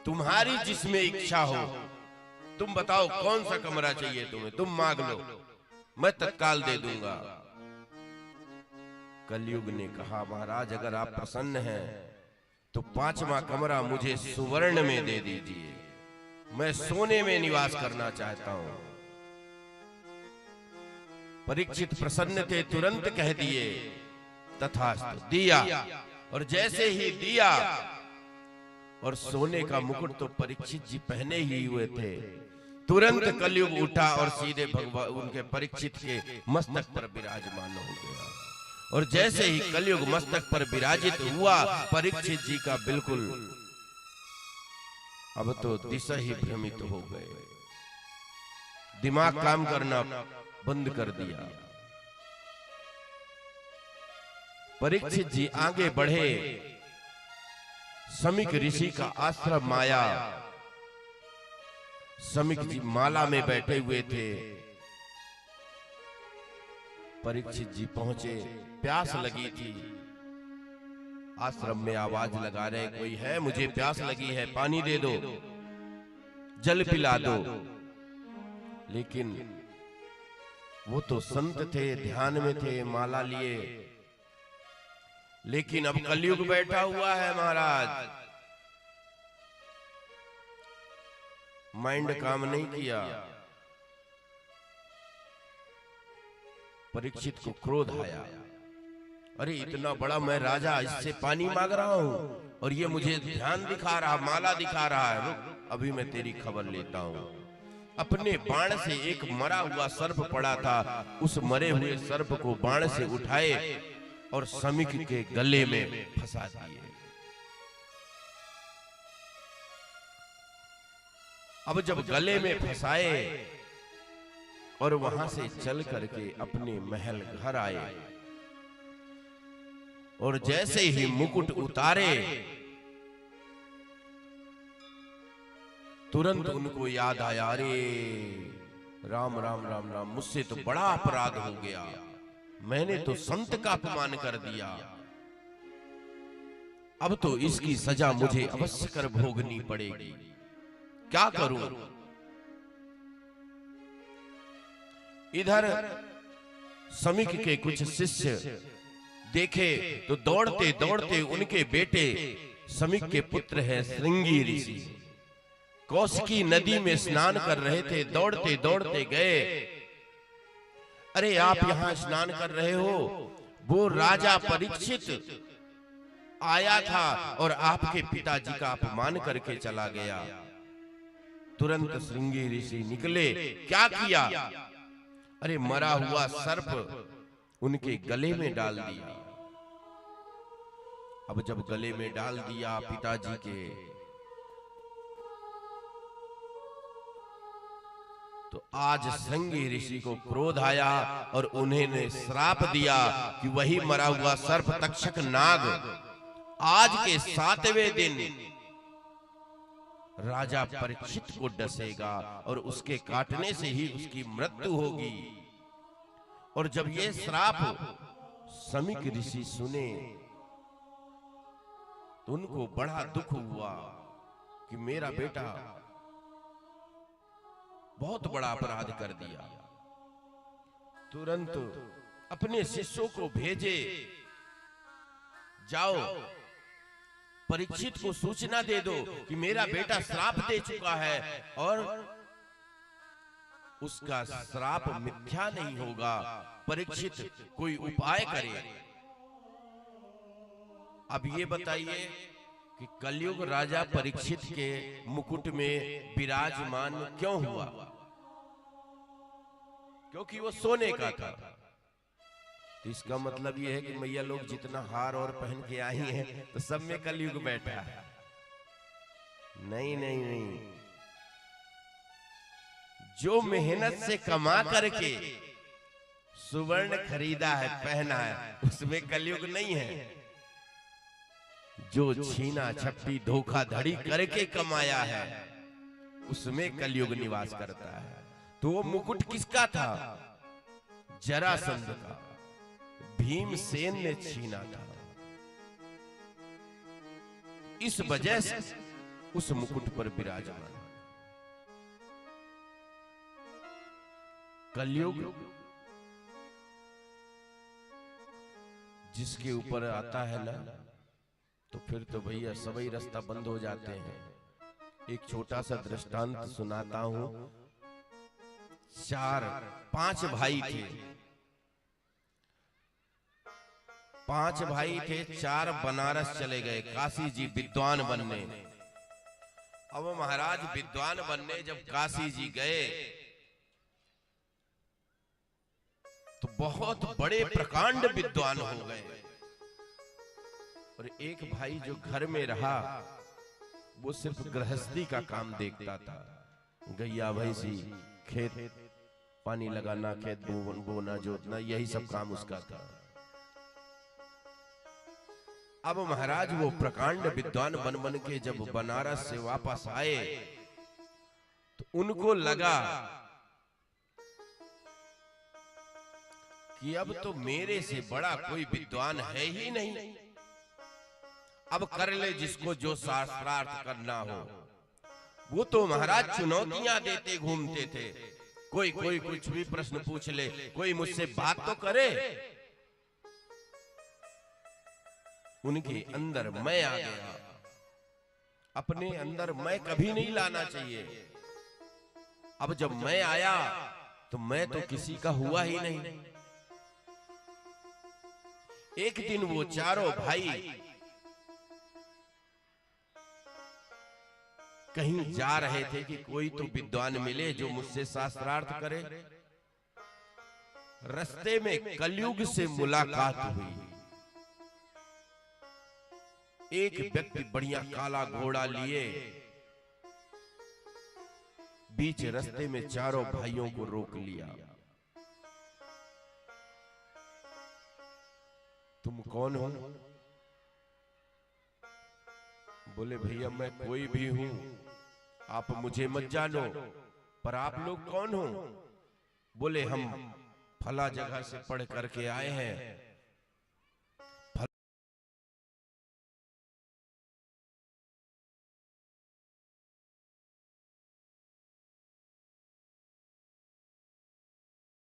तुम्हारी जिसमें इच्छा हो, तुम बताओ कौन सा कमरा चाहिए तुम्हें, तुम मांग लो, मैं तत्काल दे दूंगा। कलयुग ने कहा महाराज अगर आप प्रसन्न हैं तो 5वां कमरा मुझे सुवर्ण में दे दीजिए, मैं सोने में निवास करना चाहता हूं। परीक्षित प्रसन्न थे, तुरंत कह दिए तथास्तु, दिया। और जैसे ही दिया, और सोने का मुकुट तो परीक्षित जी पहने ही हुए थे, तुरंत कलयुग उठा और सीधे भगवान उनके परीक्षित के मस्तक पर विराजमान हो गया। और जैसे ही कलयुग मस्तक पर विराजित हुआ, परीक्षित जी का बिल्कुल अब तो दिशा ही भ्रमित हो गए, दिमाग काम करना बंद कर दिया। परीक्षित जी आगे बढ़े, समीक ऋषि का आश्रम आया। समीक जी माला में बैठे हुए थे। परीक्षित जी पहुंचे, प्यास लगी थी। आश्रम में आवाज लगा रहे, कोई है, मुझे प्यास लगी है, पानी दे दो, जल पिला दो। लेकिन वो तो संत थे, ध्यान में थे, माला लिए। लेकिन अब कलयुग बैठा हुआ है महाराज, माइंड काम नहीं किया। परीक्षित को क्रोध आया, अरे इतना बड़ा मैं राजा, इससे पानी मांग रहा हूं और ये मुझे ध्यान दिखा रहा, माला दिखा रहा है। रुक, अभी मैं तेरी खबर लेता हूं। अपने बाण से एक मरा हुआ सर्प पड़ा था, उस मरे हुए सर्प को बाण से उठाए और समीक के गले में फंसा दिए। अब जब गले में फंसाए और वहां से चल करके अपने महल घर आए, और जैसे ही मुकुट उतारे तुरंत उनको याद आया, अरे राम राम राम राम, मुझसे तो बड़ा अपराध हो गया, मैंने तो संत का अपमान कर दिया। अब तो इसकी सजा मुझे अवश्य कर भोगनी पड़ेगी, क्या करूं। इधर समीक के कुछ शिष्य देखे तो दौड़ते दौड़ते उनके बेटे समीक के पुत्र है श्रृंगी ऋषि, कौशिकी नदी में स्नान कर रहे थे। दौड़ते दौड़ते गए, अरे आप यहां स्नान कर रहे हो, वो राजा परीक्षित आया था और आपके पिताजी का अपमान करके चला गया। तुरंत श्रृंगी ऋषि निकले, क्या किया, अरे मरा हुआ सर्प उनके गले में डाल दिया। अब जब गले में डाल दिया पिताजी के, तो आज श्रृंगी ऋषि को क्रोध आया और उन्होंने श्राप दिया कि वही मरा हुआ सर्प तक्षक नाग आज के 7वें दिन राजा परीक्षित को डसेगा और उसके काटने से ही उसकी मृत्यु होगी। और जब ये श्राप समीक ऋषि सुने तो उनको बड़ा दुख हुआ कि मेरा बेटा बहुत बड़ा अपराध कर दिया। तुरंत अपने शिष्यों को भेजे, जाओ परीक्षित को सूचना दे दो कि मेरा बेटा श्राप दे चुका है और उसका श्राप मिथ्या नहीं होगा, परीक्षित कोई उपाय करे। अब ये बताइए कि कलयुग राजा परीक्षित के मुकुट में विराजमान क्यों हुआ? क्योंकि वो सोने का था। तो इसका मतलब यह है कि मैया लोग जितना हार और पहन के आई हैं तो सब में कलयुग बैठा है। नहीं नहीं नहीं, जो मेहनत से कमा करके सुवर्ण खरीदा है, पहना है, उसमें कलयुग नहीं है। जो छीना झपटी धोखाधड़ी करके कमाया है उसमें कलयुग निवास करता है। तो वो मुकुट किसका था? जरासंध का, भीमसेन ने छीना था। इस वजह से उस मुकुट पर विराजमान। कलयुग जिसके ऊपर आता है ना, तो फिर तो भैया सभी रास्ता बंद हो जाते हैं। एक छोटा सा दृष्टांत सुनाता हूं। 5 भाई थे। 5 भाई थे, 4 बनारस चले गए काशी जी विद्वान बनने। अब महाराज विद्वान बनने जब काशी जी गए तो बहुत बड़े प्रकांड विद्वान हो गए। और एक भाई जो घर में रहा वो सिर्फ गृहस्थी का काम देखता था, गैया भैंसी, खेत पानी लगाना, खेत बोना जोतना, यही सब काम उसका था। अब महाराज वो प्रकांड विद्वान बन बन के जब बनारस से वापस आए तो उनको लगा कि अब तो मेरे से बड़ा कोई विद्वान है ही नहीं, अब कर ले जिसको जो शास्त्रार्थ करना हो। वो तो महाराज चुनौतियां देते घूमते थे, कोई कोई कुछ भी प्रश्न पूछ ले, कोई मुझसे बात तो करे। उनके अंदर मैं आ गया। अपने अंदर मैं कभी नहीं लाना चाहिए। अब जब मैं आया तो मैं तो किसी का हुआ ही नहीं। एक दिन वो चारों भाई कहीं जा रहे थे कि कोई तो विद्वान मिले जो मुझसे शास्त्रार्थ करे। रास्ते में कलयुग से मुलाकात हुई। एक व्यक्ति बढ़िया काला घोड़ा लिए बीच रास्ते में चारों भाइयों को रोक लिया। तुम कौन हो? बोले भैया मैं कोई भी हूं, आप मुझे मत जानो, पर आप लोग कौन हो? बोले हम फला जगह से पढ़ करके आए हैं।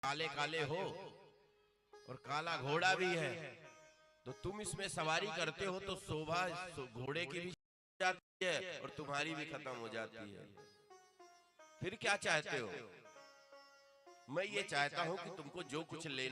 काले काले हो और काला घोड़ा भी है, तो तुम इसमें सवारी करते हो तो शोभा घोड़े की भी जाती है और तुम्हारी भी खत्म हो जाती है। फिर क्या चाहते हो? मैं ये चाहता हूं कि तुमको जो कुछ लेना